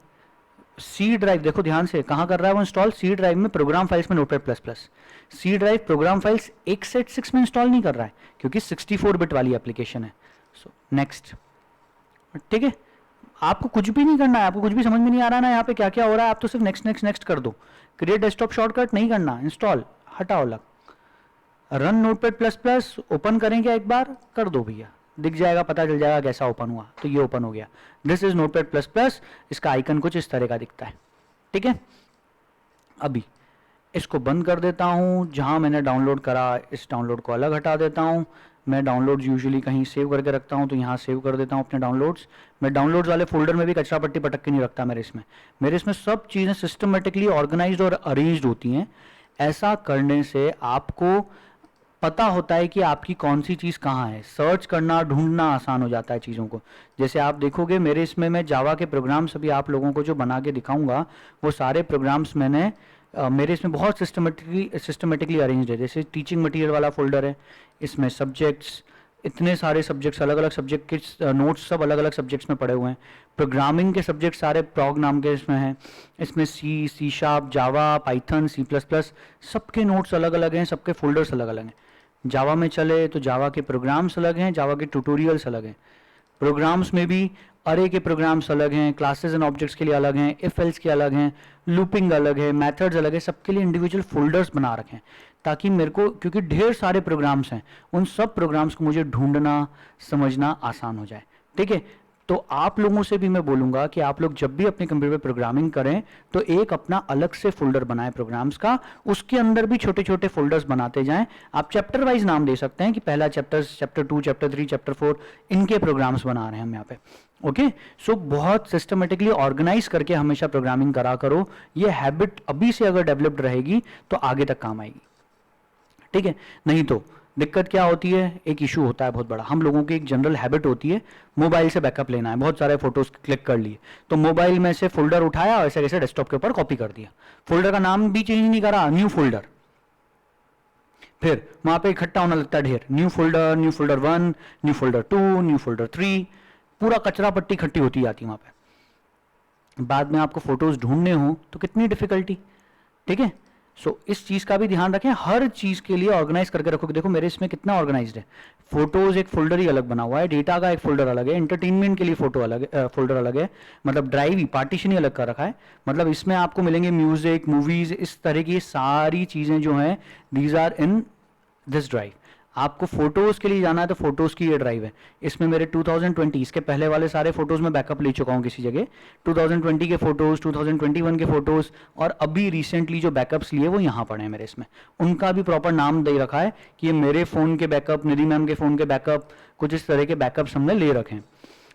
C drive देखो ध्यान से कहाँ कर रहा है वो इंस्टॉल, सी ड्राइव में प्रोग्राम फाइल्स में Notepad plus plus. C drive program files x86 में इंस्टॉल नहीं कर रहा है क्योंकि 64 बिट वाली एप्लीकेशन है। सो नेक्स्ट, ठीक है, आपको कुछ भी नहीं करना है, आपको कुछ भी समझ में नहीं आ रहा ना यहाँ पे क्या क्या हो रहा है, आप तो सिर्फ नेक्स्ट नेक्स्ट नेक्स्ट कर दो। क्रिएट डेस्कटॉप शॉर्टकट नहीं करना, इंस्टॉल हटाओ अलग, run notepad plus plus open करेंगे एक बार, कर दो भैया, दिख जाएगा, पता चल जाएगा कैसा ओपन हुआ। तो ये ओपन हो गया, this is notepad plus plus, इसका आइकन कुछ इस तरह का दिखता है, ठीक है। अभी इसको बंद कर देता हूँ, जहाँ मैंने डाउनलोड करा इस डाउनलोड को अलग हटा देता हूँ। मैं डाउनलोड्स यूजुअली कहीं सेव करके रखता हूँ, तो यहाँ सेव कर देता हूँ अपने डाउनलोड्स। मैं डाउनलोड्स वाले फोल्डर में भी कचरा पट्टी पटक के नहीं रखता मेरे इसमें सब चीज़ें सिस्टमेटिकली ऑर्गेनाइज्ड और अरेंज्ड होती हैं। ऐसा करने से आपको पता होता है कि आपकी कौन सी चीज़ कहाँ है, सर्च करना ढूंढना आसान हो जाता है चीज़ों को। जैसे आप देखोगे मेरे इसमें मैं जावा के प्रोग्राम्स अभी आप लोगों को जो बना के दिखाऊंगा, वो सारे प्रोग्राम्स मैंने मेरे इसमें बहुत सिस्टमेटिकली अरेंज्ड है। जैसे टीचिंग मटेरियल वाला फोल्डर है, इसमें सब्जेक्ट्स, इतने सारे सब्जेक्ट्स, अलग अलग सब्जेक्ट के नोट्स सब अलग अलग सब्जेक्ट्स में पड़े हुए हैं। प्रोग्रामिंग के सब्जेक्ट सारे प्रॉग नाम के इसमें हैं। इसमें सी शार्प, जावा, पाइथन, C++, सबके नोट्स अलग अलग हैं, सबके फोल्डर्स अलग अलग हैं। जावा में चले तो जावा के प्रोग्राम्स अलग हैं, जावा के ट्यूटोरियल्स अलग हैं। प्रोग्राम्स में भी अरे के प्रोग्राम्स अलग हैं, क्लासेस एंड ऑब्जेक्ट्स के लिए अलग हैं, इफ एल्स के अलग हैं, लूपिंग अलग है, मेथड्स अलग है, सबके लिए इंडिविजुअल फोल्डर्स बना रखे हैं ताकि मेरे को, क्योंकि ढेर सारे प्रोग्राम्स हैं, उन सब प्रोग्राम्स को मुझे ढूंढना समझना आसान हो जाए, ठीक है। तो आप लोगों से भी मैं बोलूंगा कि आप लोग जब भी अपने कंप्यूटर पे प्रोग्रामिंग करें तो एक अपना अलग से फोल्डर बनाएं प्रोग्राम्स का, उसके अंदर भी छोटे छोटे फोल्डर्स बनाते जाएं। आप चैप्टर वाइज नाम दे सकते हैं कि पहला चैप्टर, चैप्टर 2, चैप्टर 3, चैप्टर 4, इनके प्रोग्राम्स बना रहे हैं हम यहाँ पे, ओके। सो बहुत सिस्टमेटिकली ऑर्गेनाइज करके हमेशा प्रोग्रामिंग करा करो। ये हैबिट अभी से अगर डेवलप्ड रहेगी तो आगे तक काम आएगी, ठीक है। नहीं तो दिक्कत क्या होती है, एक इशू होता है बहुत बड़ा, हम लोगों की एक जनरल हैबिट होती है मोबाइल से बैकअप लेना है, बहुत सारे फोटोज क्लिक कर लिए तो मोबाइल में से फोल्डर उठाया और ऐसे कैसे डेस्कटॉप के ऊपर कॉपी कर दिया, फोल्डर का नाम भी चेंज नहीं करा, न्यू फोल्डर, फिर वहां पे इकट्ठा होना लगता है ढेर, new folder 1, new folder 2, new folder 3, पूरा कचरा पट्टी इकट्ठी होती जाती है वहां पे। बाद में आपको फोटोज ढूंढने हो तो कितनी डिफिकल्टी, ठीक है। सो इस चीज का भी ध्यान रखें, हर चीज के लिए ऑर्गेनाइज करके रखो। देखो मेरे इसमें कितना ऑर्गेनाइज्ड है, फोटोज एक फोल्डर ही अलग बना हुआ है, डेटा का एक फोल्डर अलग है, एंटरटेनमेंट के लिए फोटो अलग है, फोल्डर अलग है, मतलब ड्राइव ही पार्टीशन ही अलग कर रखा है। मतलब इसमें आपको मिलेंगे म्यूजिक, मूवीज, इस तरह की सारी चीजें जो हैं these are in this drive. आपको फोटोज के लिए जाना है तो फोटोज की ये ड्राइव है, इसमें मेरे 2020, इसके पहले वाले सारे फोटोज में बैकअप ले चुका हूँ किसी जगह, 2020 के फोटोज, 2021 के फोटोज, और अभी रिसेंटली जो बैकअप्स लिए वो यहाँ पड़े हैं मेरे इसमें, उनका भी प्रॉपर नाम दे रखा है कि ये मेरे फोन के बैकअप, निधि मैम के फोन के बैकअप, कुछ इस तरह के बैकअप्स हमने ले रखे हैं।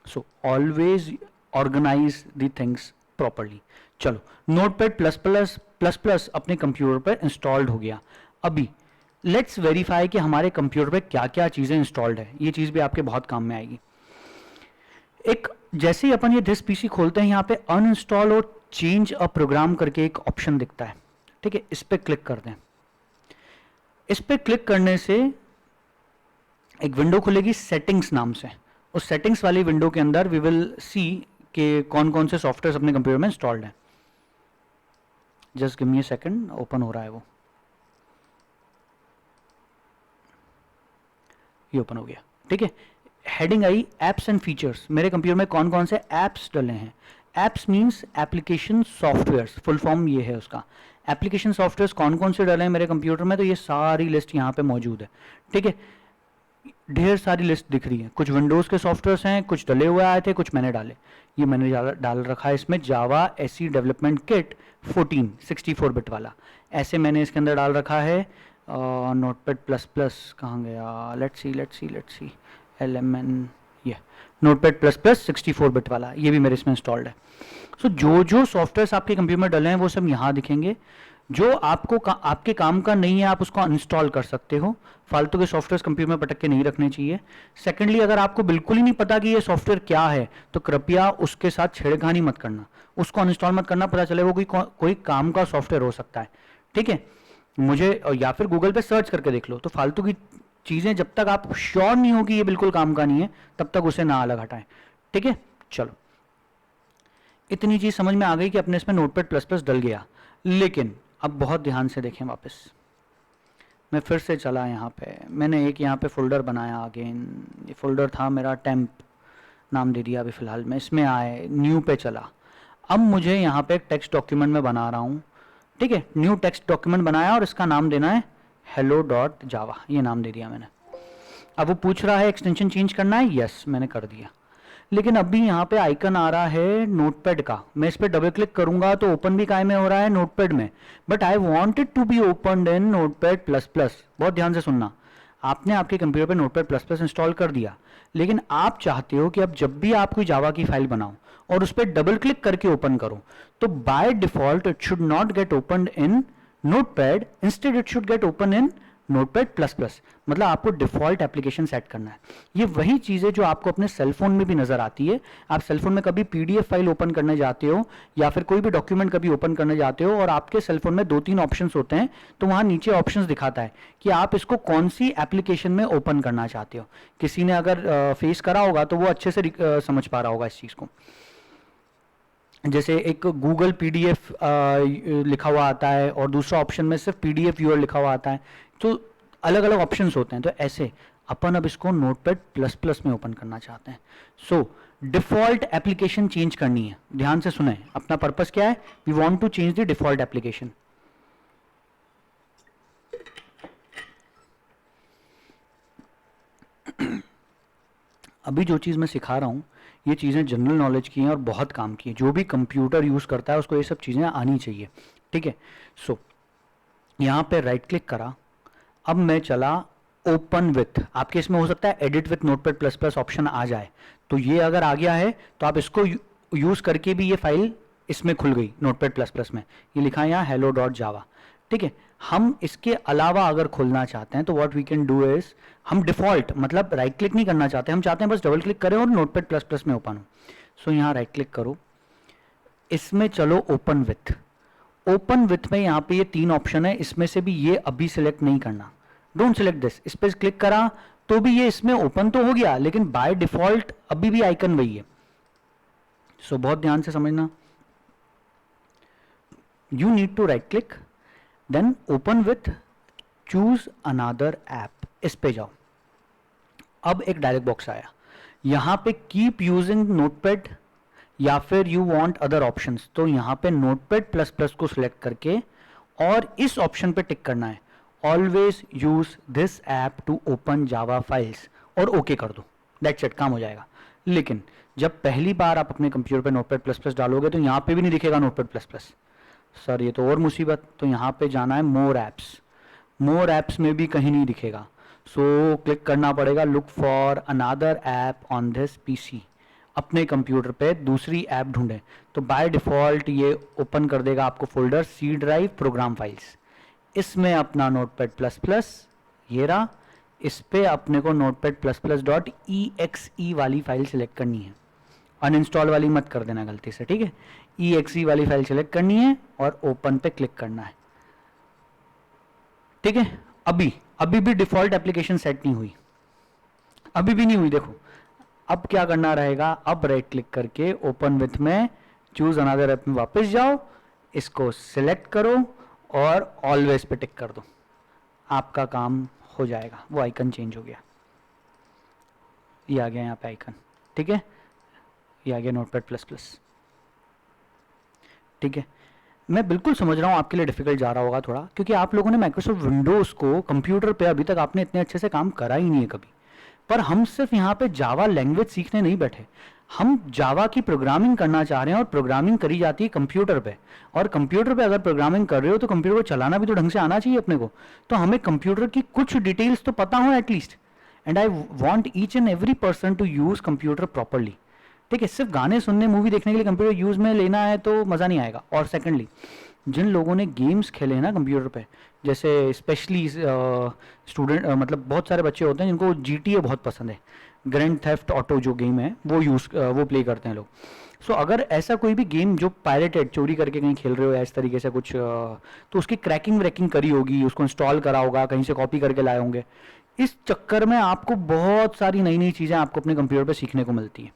So always organise the things properly. चलो Notepad plus plus plus plus अपने कंप्यूटर पर इंस्टॉल्ड हो गया। अभी लेट्स वेरीफाई कि हमारे कंप्यूटर पे क्या क्या चीजें इंस्टॉल्ड है, ये चीज भी आपके बहुत काम में आएगी। एक जैसे ही अपन ये दिस पीसी खोलते हैं, यहाँ पे अनइंस्टॉल और चेंज अ प्रोग्राम करके एक ऑप्शन दिखता है, ठीक है, इस पे क्लिक कर दें। इस पे क्लिक करने से एक विंडो खुलेगी सेटिंग्स नाम से, उस सेटिंग्स वाली विंडो के अंदर वी विल सी कि कौन कौन से सॉफ्टवेयर अपने कंप्यूटर में इंस्टॉल्ड है। Just give me a second, open हो रहा है वो, ये ओपन हो गया, ठीक है। Heading I apps and features, मेरे कंप्यूटर में कौन कौन से एप्स डले हैं। Apps means application softwares, full form ये है उसका। एप्लीकेशन सॉफ्टवेयर्स कौन कौन से डले हैं मेरे कंप्यूटर में, तो ये सारी लिस्ट यहाँ पे मौजूद है, ठीक है। ढेर सारी लिस्ट दिख रही है, कुछ विंडोज़ के सॉफ्टवेयर्स हैं, कुछ डले हुए आए थे, कुछ मैंने डाले। ये मैंने डाल रखा है इसमें जावा एसई डेवलपमेंट किट 14 64 बिट वाला, ऐसे मैंने इसके अंदर डाल रखा है। नोटपैड प्लस प्लस कहाँ गया, लेट्स सी LMN, ये नोटपैड प्लस प्लस 64 बिट वाला, ये भी मेरे इसमें इंस्टॉल्ड है। सो जो जो सॉफ्टवेयर्स आपके कंप्यूटर में डले हैं वो सब यहाँ दिखेंगे। जो आपके काम का नहीं है आप उसको अनइंस्टॉल कर सकते हो। फालतू के सॉफ्टवेयर कंप्यूटर में पटक के नहीं रखने चाहिए। सेकेंडली, अगर आपको बिल्कुल ही नहीं पता कि ये सॉफ्टवेयर क्या है तो कृपया उसके साथ छेड़खानी मत करना, उसको अनइंस्टॉल मत करना। पता चले वो कोई काम का सॉफ्टवेयर हो सकता है, ठीक है। मुझे या फिर गूगल पे सर्च करके देख लो। तो फालतू की चीजें जब तक आप श्योर नहीं हो कि ये बिल्कुल काम का नहीं है तब तक उसे ना अलग हटाएं, ठीक है। चलो, इतनी चीज समझ में आ गई कि अपने इसमें नोटपैड प्लस प्लस डल गया। लेकिन अब बहुत ध्यान से देखें, वापस मैं फिर से चला यहाँ पे, मैंने एक यहाँ पे फोल्डर बनाया अगेन। ये फोल्डर था मेरा टेम्प, नाम दे दिया अभी फ़िलहाल। मैं इसमें आए, न्यू पे चला। अब मुझे यहाँ पे एक टेक्स्ट डॉक्यूमेंट में बना रहा हूँ, ठीक है। न्यू टेक्स्ट डॉक्यूमेंट बनाया और इसका नाम देना है hello.java, ये नाम दे दिया मैंने। अब वो पूछ रहा है एक्सटेंशन चेंज करना है, यस मैंने कर दिया। लेकिन अभी यहाँ पे आइकन आ रहा है नोटपैड का, मैं इस पर डबल क्लिक करूंगा तो ओपन भी काय में हो रहा है, नोटपैड में। But I want it to be opened in Notepad plus plus. बहुत ध्यान से सुनना, आपने आपके कंप्यूटर पे नोटपैड प्लस प्लस इंस्टॉल कर दिया, लेकिन आप चाहते हो कि अब जब भी आप कोई जावा की फाइल बनाओ और उस पर डबल क्लिक करके ओपन करो, तो by default it should not gate opened in notepad, instead it should get open in Notepad plus plus. मतलब आपको डिफॉल्ट एप्लीकेशन सेट करना है। ये वही चीज़ है जो आपको अपने सेलफोन में भी नजर आती है। आप सेलफोन में कभी पीडीएफ फाइल ओपन करने जाते हो या फिर कोई भी डॉक्यूमेंट कभी ओपन करने जाते हो और आपके सेलफोन में 2-3 ऑप्शंस होते हैं, तो वहां नीचे ऑप्शंस दिखाता है कि आप इसको कौन सी एप्लीकेशन में ओपन करना चाहते हो। किसी ने अगर फेस करा होगा तो वो अच्छे से समझ पा रहा होगा इस चीज़ को। जैसे एक गूगल पीडीएफ लिखा हुआ आता है और दूसरा ऑप्शन में सिर्फ पीडीएफ व्यूअर लिखा हुआ आता है, तो अलग अलग ऑप्शंस होते हैं। तो ऐसे अपन अब इसको नोटपैड प्लस प्लस में ओपन करना चाहते हैं। सो डिफॉल्ट एप्लीकेशन चेंज करनी है। ध्यान से सुने, अपना पर्पस क्या है, we want to change the default application. अभी जो चीज़ मैं सिखा रहा हूँ ये चीज़ें जनरल नॉलेज की हैं और बहुत काम की हैं। जो भी कंप्यूटर यूज़ करता है उसको ये सब चीज़ें आनी चाहिए, ठीक है। सो यहाँ पे राइट क्लिक करा, अब मैं चला ओपन विथ। आपके इसमें हो सकता है edit with Notepad plus plus option आ जाए, तो ये अगर आ गया है तो आप इसको यूज़ करके भी ये फाइल इसमें खुल गई नोटपैड प्लस प्लस में। ये लिखा है यहाँ hello.java, ठीक है। हम इसके अलावा अगर खोलना चाहते हैं तो what we can do is, हम डिफॉल्ट मतलब राइट क्लिक नहीं करना चाहते, हम चाहते हैं बस डबल क्लिक करें और नोटपैड प्लस प्लस में ओपन हो। सो यहाँ राइट क्लिक करो, इसमें चलो ओपन विथ। ओपन विथ में यहाँ पे ये 3 ऑप्शन है, इसमें से भी ये अभी सिलेक्ट नहीं करना, डोंट सिलेक्ट दिस। इस पर क्लिक करा तो भी ये इसमें ओपन तो हो गया, लेकिन बाय डिफॉल्ट अभी भी आइकन वही है। सो बहुत ध्यान से समझना, you need to right click then open with, choose another app, इस पे जाओ। अब एक डायलॉग बॉक्स आया, यहां पे कीप यूजिंग नोटपैड या फिर यू वांट अदर ऑप्शंस। तो यहां पे नोटपैड प्लस प्लस को सिलेक्ट करके और इस ऑप्शन पे टिक करना है, always use this app to open Java files, और ओके कर दो, दैट्स इट, काम हो जाएगा। लेकिन जब पहली बार आप अपने कंप्यूटर पे नोटपैड प्लस प्लस डालोगे तो यहाँ पे भी नहीं दिखेगा नोटपैड प्लस प्लस। सर ये तो और मुसीबत, तो यहाँ पे जाना है मोर ऐप्स, मोर ऐप्स में भी कहीं नहीं दिखेगा। सो क्लिक करना पड़ेगा look for another app on this PC, अपने कंप्यूटर पे दूसरी ऐप ढूंढें। तो बाय डिफॉल्ट ये ओपन कर देगा आपको folder C drive program files, इसमें अपना नोटपैड प्लस प्लस ये रहा, इस पे अपने को notepad plus plus dot EXE वाली फाइल सिलेक्ट करनी है, अनइंस्टॉल वाली मत कर देना गलती से, ठीक है। EXE वाली फाइल सिलेक्ट करनी है और ओपन पे क्लिक करना है, ठीक है। अभी भी डिफॉल्ट एप्लीकेशन सेट नहीं हुई, अभी भी नहीं हुई। देखो अब क्या करना रहेगा, अब राइट क्लिक करके ओपन विथ में चूज अनदर ऐप में वापस जाओ, इसको सिलेक्ट करो और ऑलवेज पे टिक कर दो, आपका काम हो जाएगा। वो आइकन चेंज हो गया, ये आ गया यहाँ पे आइकन, ठीक है। ये आ गया नोटपैड प्लस प्लस, ठीक है। मैं बिल्कुल समझ रहा हूँ आपके लिए डिफिकल्ट जा रहा होगा थोड़ा, क्योंकि आप लोगों ने माइक्रोसॉफ्ट विंडोज़ को कंप्यूटर पे अभी तक आपने इतने अच्छे से काम करा ही नहीं है कभी। पर हम सिर्फ यहाँ पे जावा लैंग्वेज सीखने नहीं बैठे, हम जावा की प्रोग्रामिंग करना चाह रहे हैं। और प्रोग्रामिंग करी जाती है कंप्यूटर पे, और कंप्यूटर पे अगर प्रोग्रामिंग कर रहे हो तो कंप्यूटर को चलाना भी तो ढंग से आना चाहिए अपने को। तो हमें कंप्यूटर की कुछ डिटेल्स तो पता हो at least, and I want each and every person to use computer properly, ठीक है। सिर्फ गाने सुनने मूवी देखने के लिए कंप्यूटर यूज में लेना है तो मज़ा नहीं आएगा। और सेकेंडली जिन लोगों ने गेम्स खेले हैं ना कंप्यूटर पे, जैसे स्पेशली स्टूडेंट, मतलब बहुत सारे बच्चे होते हैं जिनको GTA बहुत पसंद है, ग्रैंड थेफ्ट ऑटो जो गेम है वो प्ले करते हैं लोग। सो अगर ऐसा कोई भी गेम जो पायरेटेड, चोरी करके कहीं खेल रहे हो या इस तरीके से कुछ, तो उसकी क्रैकिंग व्रैकिंग करी होगी, उसको इंस्टॉल करा होगा, कहीं से कॉपी करके लाए होंगे। इस चक्कर में आपको बहुत सारी नई नई चीज़ें आपको अपने कंप्यूटर पर सीखने को मिलती हैं,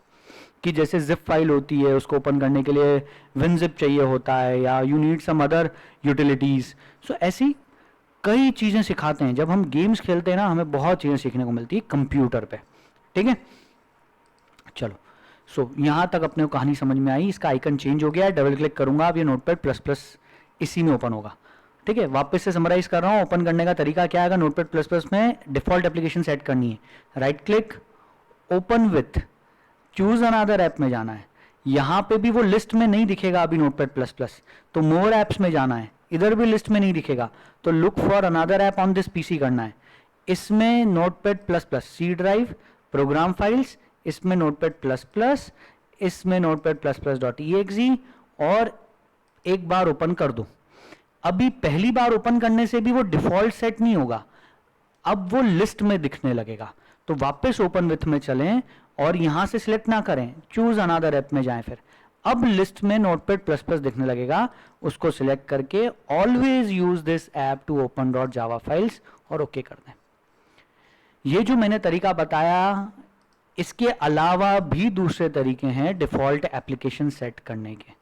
कि जैसे जिप फाइल होती है, उसको ओपन करने के लिए विनजिप चाहिए होता है, या you need some other utilities. So ऐसी कई चीज़ें सिखाते हैं। जब हम गेम्स खेलते हैं ना, हमें बहुत चीज़ें सीखने को मिलती है कंप्यूटर पे। ठीक है, चलो। सो यहाँ तक अपने को कहानी समझ में आई। इसका आइकन चेंज हो गया है, डबल क्लिक करूंगा, अब ये नोटपैड प्लस प्लस इसी में ओपन होगा। ठीक है, वापस से समराइज कर रहा हूँ। ओपन करने का तरीका क्या आएगा, नोटपैड प्लस प्लस में डिफॉल्ट एप्लीकेशन सेट करनी है, right click, open with, choose another app में जाना है। यहां पे भी वो लिस्ट में नहीं दिखेगा अभी नोटपैड प्लस प्लस, तो मोर ऐप्स में जाना है, इधर भी लिस्ट में नहीं दिखेगा, तो look for another app on this PC करना है। इसमें Notepad plus plus, C drive, program files, इसमें नोटपैड प्लस प्लस, इसमें Notepad plus plus dot E, और एक बार ओपन कर दो। अभी पहली बार ओपन करने से भी वो डिफॉल्ट सेट नहीं होगा, अब वो लिस्ट में दिखने लगेगा। तो वापस ओपन विथ में चलें और यहां से सिलेक्ट ना करें, चूज अनदर ऐप में जाएं। फिर अब लिस्ट में नोटपैड प्लस प्लस दिखने लगेगा, उसको सिलेक्ट करके always use this app to open dot Java files और ओके कर दें। ये जो मैंने तरीका बताया, इसके अलावा भी दूसरे तरीके हैं डिफॉल्ट एप्लीकेशन सेट करने के।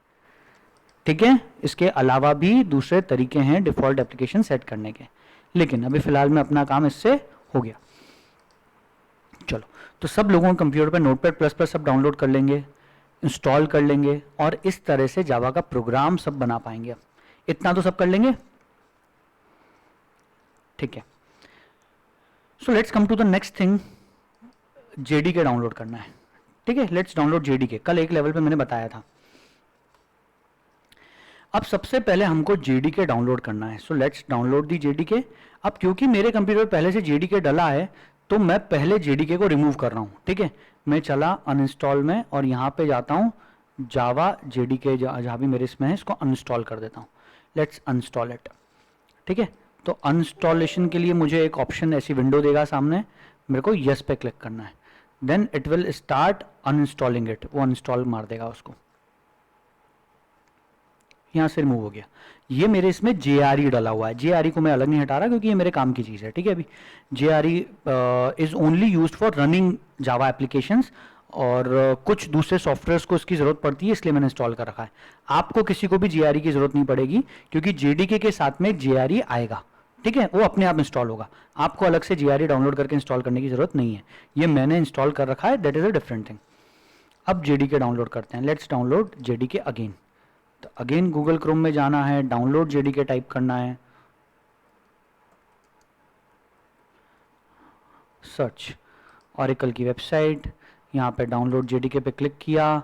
ठीक है, इसके अलावा भी दूसरे तरीके हैं डिफॉल्ट एप्लीकेशन सेट करने के, लेकिन अभी फिलहाल में अपना काम इससे हो गया। चलो, तो सब लोगों के कंप्यूटर पे नोटपैड प्लस प्लस सब डाउनलोड कर लेंगे, इंस्टॉल कर लेंगे, और इस तरह से जावा का प्रोग्राम सब बना पाएंगे। अब इतना तो सब कर लेंगे। ठीक है, so let's come to the next thing. JDK download करना है। ठीक है, लेट्स डाउनलोड जेडीके। कल एक लेवल पे मैंने बताया था। अब सबसे पहले हमको जेडीके डाउनलोड करना है। So let's download the JDK. अब क्योंकि मेरे कंप्यूटर पहले से जेडीके डला है, तो मैं पहले जेडीके को रिमूव कर रहा हूँ। ठीक है, मैं चला अनइंस्टॉल में और यहाँ पे जाता हूँ जावा जेडीके, जहाँ भी मेरे इसमें है, इसको अनइंस्टॉल कर देता हूँ। Let's uninstall it. ठीक है, तो अनइंस्टॉलेशन के लिए मुझे एक ऑप्शन, ऐसी विंडो देगा सामने, मेरे को यस पे क्लिक करना है। Then it will start uninstalling it, वो अनइंस्टॉल मार देगा उसको। यहाँ से रिमूव हो गया। ये मेरे इसमें JRE डाला हुआ है। JRE को मैं अलग नहीं हटा रहा क्योंकि ये मेरे काम की चीज़ है। ठीक है, अभी JRE is only used for running Java applications, और कुछ दूसरे सॉफ्टवेयर्स को इसकी ज़रूरत पड़ती है, इसलिए मैंने इंस्टॉल कर रखा है। आपको किसी को भी JRE की ज़रूरत नहीं पड़ेगी, क्योंकि JDK के साथ में JRE आएगा। ठीक है, वो अपने आप इंस्टॉल होगा, आपको अलग से JRE डाउनलोड करके इंस्टॉल करने की ज़रूरत नहीं है। ये मैंने इंस्टॉल कर रखा है, that is a different thing. अब JDK डाउनलोड करते हैं। Let's download JDK again. तो अगेन गूगल क्रोम में जाना है, डाउनलोड जेडीके टाइप करना है, सर्च ऑरेकल की वेबसाइट, यहाँ पे डाउनलोड जेडीके पे क्लिक किया,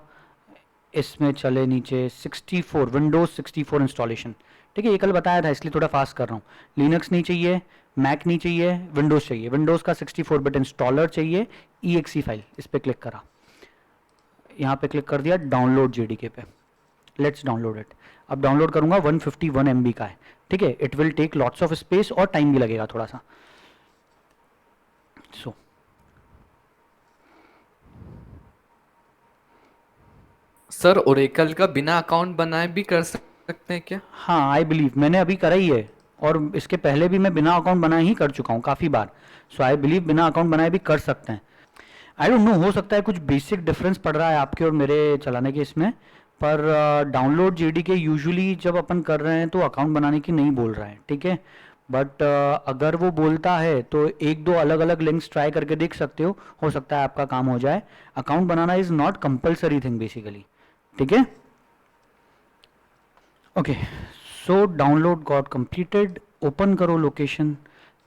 इसमें चले नीचे 64 विंडोज 64 इंस्टॉलेशन। ठीक है, ये कल बताया था इसलिए थोड़ा फास्ट कर रहा हूँ। लिनक्स नहीं चाहिए, मैक नहीं चाहिए, विंडोज़ चाहिए। विंडोज़ का 64 बिट इंस्टॉलर चाहिए, EXE फाइल, इस पर क्लिक करा, यहाँ पे क्लिक कर दिया डाउनलोड जेडीके पे। Let's download it. अब डाउनलोड करूंगा, 151 MB का है। ठीक है, it will take lots of space और टाइम भी लगेगा थोड़ा सा। सो सर ओरेकल का बिना अकाउंट बनाए भी कर सकते हैं क्या? हाँ, आई बिलीव मैंने अभी करा ही है, और इसके पहले भी मैं बिना अकाउंट बनाए ही कर चुका हूँ काफ़ी बार। सो आई बिलीव बिना अकाउंट बनाए भी कर सकते हैं। आई डोंट नो, हो सकता है कुछ बेसिक डिफरेंस पड़ रहा है आपके और मेरे चलाने के इसमें, पर डाउनलोड जेडीके यूजुअली जब अपन कर रहे हैं तो अकाउंट बनाने की नहीं बोल रहा है। ठीक है, बट अगर वो बोलता है तो एक दो अलग अलग लिंक्स ट्राई करके देख सकते हो सकता है आपका काम हो जाए। Account banana is not compulsory thing basically. ठीक है, okay. So download got completed. Open करो लोकेशन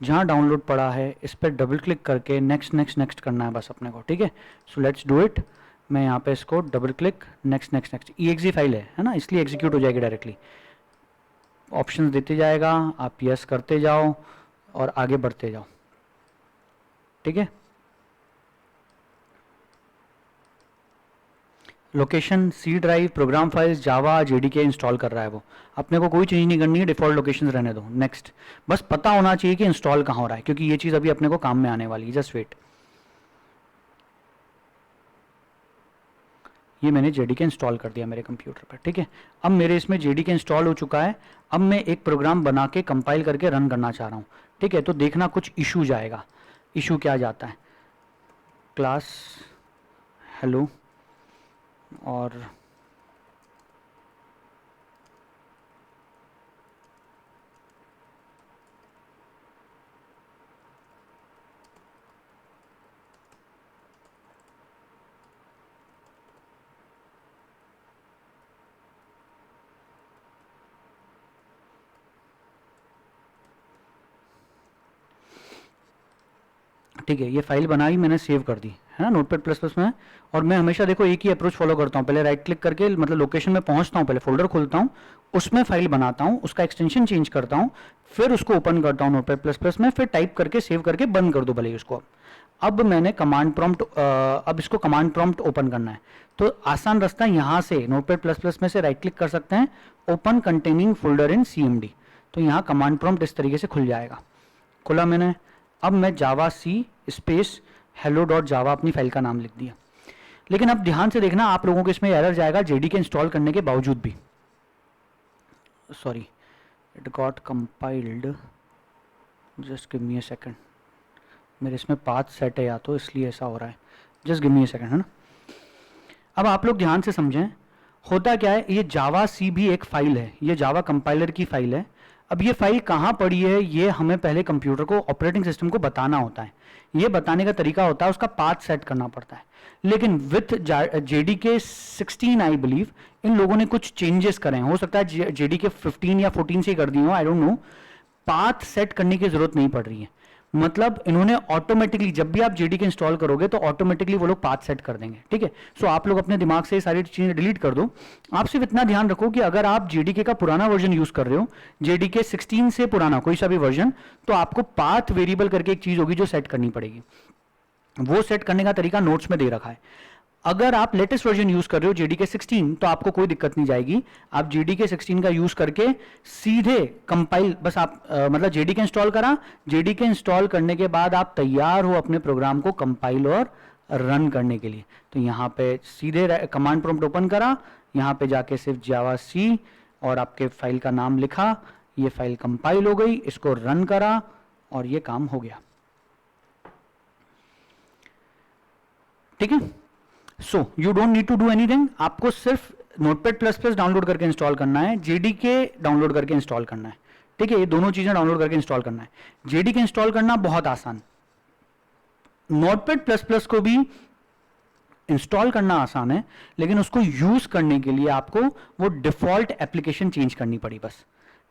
जहाँ डाउनलोड पड़ा है, इस पर डबल क्लिक करके नेक्स्ट नेक्स्ट नेक्स्ट करना है बस अपने को। ठीक है, सो लेट्स डू इट। मैं यहाँ पे इसको double click, next next next, EXE file है ना, इसलिए एग्जीक्यूट हो जाएगी डायरेक्टली। ऑप्शंस देते जाएगा, आप यस करते जाओ और आगे बढ़ते जाओ। ठीक है, location, C drive, program files, Java, JDK install कर रहा है वो, अपने को कोई चेंज नहीं करनी है, डिफॉल्ट लोकेशन रहने दो। नेक्स्ट, बस पता होना चाहिए कि इंस्टॉल कहाँ हो रहा है, क्योंकि ये चीज़ अभी अपने को काम में आने वाली है। जस्ट वेट, ये मैंने जेडीके इंस्टॉल कर दिया मेरे कंप्यूटर पर, ठीक है। अब मेरे इसमें जेडीके इंस्टॉल हो चुका है। अब मैं एक प्रोग्राम बना के कंपाइल करके रन करना चाह रहा हूँ, ठीक है। तो देखना कुछ इशू जाएगा। इशू क्या जाता है, क्लास हेलो और ठीक है, ये फाइल बनाई मैंने, सेव कर दी है ना नोटपैड प्लस प्लस में। और मैं हमेशा देखो एक ही अप्रोच फॉलो करता हूँ, पहले राइट क्लिक करके मतलब लोकेशन में पहुँचता हूँ, पहले फोल्डर खोलता हूँ, उसमें फाइल बनाता हूँ, उसका एक्सटेंशन चेंज करता हूँ, फिर उसको ओपन करता हूँ नोटपैड प्लस प्लस में, फिर टाइप करके सेव करके बंद कर दो भले ही उसको। अब मैंने कमांड प्रॉम्प्ट, अब इसको कमांड प्रॉम्प्ट ओपन करना है, तो आसान रास्ता यहाँ से नोटपैड प्लस प्लस में से राइट क्लिक कर सकते हैं, ओपन कंटेनिंग फोल्डर इन CMD, तो यहाँ कमांड प्रॉम्प्ट इस तरीके से खुल जाएगा। खुला मैंने। अब मैं जावा सी स्पेस हेलो डॉट जावा अपनी फाइल का नाम लिख दिया। लेकिन अब ध्यान से देखना, आप लोगों को इसमें एरर जाएगा जेडीके इंस्टॉल करने के बावजूद भी। Sorry, it got compiled, just give me a second, मेरे इसमें पाथ सेट है या तो इसलिए ऐसा हो रहा है, just give me a second, है ना। अब आप लोग ध्यान से समझें, होता क्या है, ये जावा सी भी एक फाइल है, ये जावा कंपाइलर की फाइल है। अब ये फाइल कहाँ पड़ी है, ये हमें पहले कंप्यूटर को, ऑपरेटिंग सिस्टम को बताना होता है। ये बताने का तरीका होता है, उसका पाथ सेट करना पड़ता है। लेकिन with JDK 16 I believe in लोगों ने कुछ चेंजेस करे हैं, हो सकता है जेडीके 15 या 14 से कर दी हो, I don't know. Path set करने की जरूरत नहीं पड़ रही है, मतलब इन्होंने ऑटोमेटिकली, जब भी आप जेडीके इंस्टॉल करोगे तो ऑटोमेटिकली वो लोग पाथ सेट कर देंगे, ठीक है। सो आप लोग अपने दिमाग से ये सारी चीजें डिलीट कर दो। आप सिर्फ इतना ध्यान रखो कि अगर आप जेडीके का पुराना वर्जन यूज कर रहे हो, जेडीके 16 से पुराना कोई सा भी वर्जन, तो आपको पाथ वेरिएबल करके एक चीज होगी जो सेट करनी पड़ेगी। वो सेट करने का तरीका नोट्स में दे रखा है। अगर आप लेटेस्ट वर्जन यूज कर रहे हो जेडीके 16, तो आपको कोई दिक्कत नहीं जाएगी। आप जेडीके 16 का यूज करके सीधे कंपाइल, बस आप मतलब जेडीके इंस्टॉल करा, जेडीके इंस्टॉल करने के बाद आप तैयार हो अपने प्रोग्राम को कंपाइल और रन करने के लिए। तो यहाँ पे सीधे कमांड प्रॉम्प्ट ओपन करा, यहाँ पे जाके सिर्फ जावा सी और आपके फाइल का नाम लिखा, ये फाइल कंपाइल हो गई, इसको रन करा और ये काम हो गया, ठीक है। So you don't need to do anything, आपको सिर्फ नोटपैड प्लस प्लस डाउनलोड करके इंस्टॉल करना है, जेडीके डाउनलोड करके इंस्टॉल करना है, ठीक है। ये दोनों चीजें डाउनलोड करके इंस्टॉल करना है। जेडीके इंस्टॉल करना बहुत आसान, नोटपैड प्लस प्लस को भी इंस्टॉल करना आसान है, लेकिन उसको यूज करने के लिए आपको वो डिफॉल्ट एप्लीकेशन चेंज करनी पड़ी बस,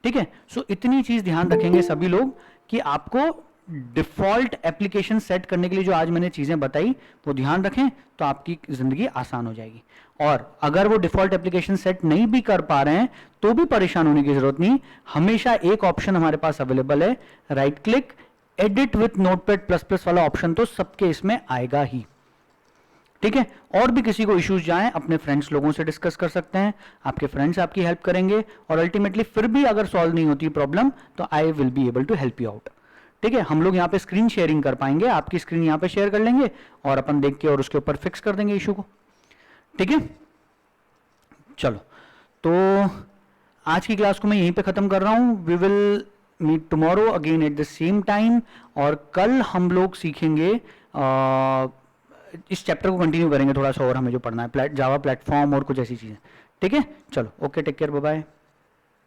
ठीक है। सो इतनी चीज ध्यान रखेंगे सभी लोग कि आपको डिफॉल्ट एप्लीकेशन सेट करने के लिए जो आज मैंने चीजें बताई वो ध्यान रखें, तो आपकी जिंदगी आसान हो जाएगी। और अगर वो डिफॉल्ट एप्लीकेशन सेट नहीं भी कर पा रहे हैं तो भी परेशान होने की जरूरत नहीं, हमेशा एक ऑप्शन हमारे पास अवेलेबल है, right click edit with Notepad plus plus वाला ऑप्शन तो सबके इसमें आएगा ही, ठीक है। और भी किसी को इश्यूज जाएं, अपने फ्रेंड्स लोगों से डिस्कस कर सकते हैं, आपके फ्रेंड्स आपकी हेल्प करेंगे, और अल्टीमेटली फिर भी अगर सॉल्व नहीं होती प्रॉब्लम तो I will be able to help you out, ठीक है। हम लोग यहाँ पे स्क्रीन शेयरिंग कर पाएंगे, आपकी स्क्रीन यहाँ पे शेयर कर लेंगे और अपन देख के और उसके ऊपर फिक्स कर देंगे इशू को, ठीक है। चलो, तो आज की क्लास को मैं यहीं पे खत्म कर रहा हूँ। We will meet tomorrow again at the same time, और कल हम लोग सीखेंगे इस चैप्टर को कंटिन्यू करेंगे थोड़ा सा और, हमें जो पढ़ना है जावा प्लेटफॉर्म और कुछ ऐसी चीजें, ठीक है। चलो, okay, take care, bye bye.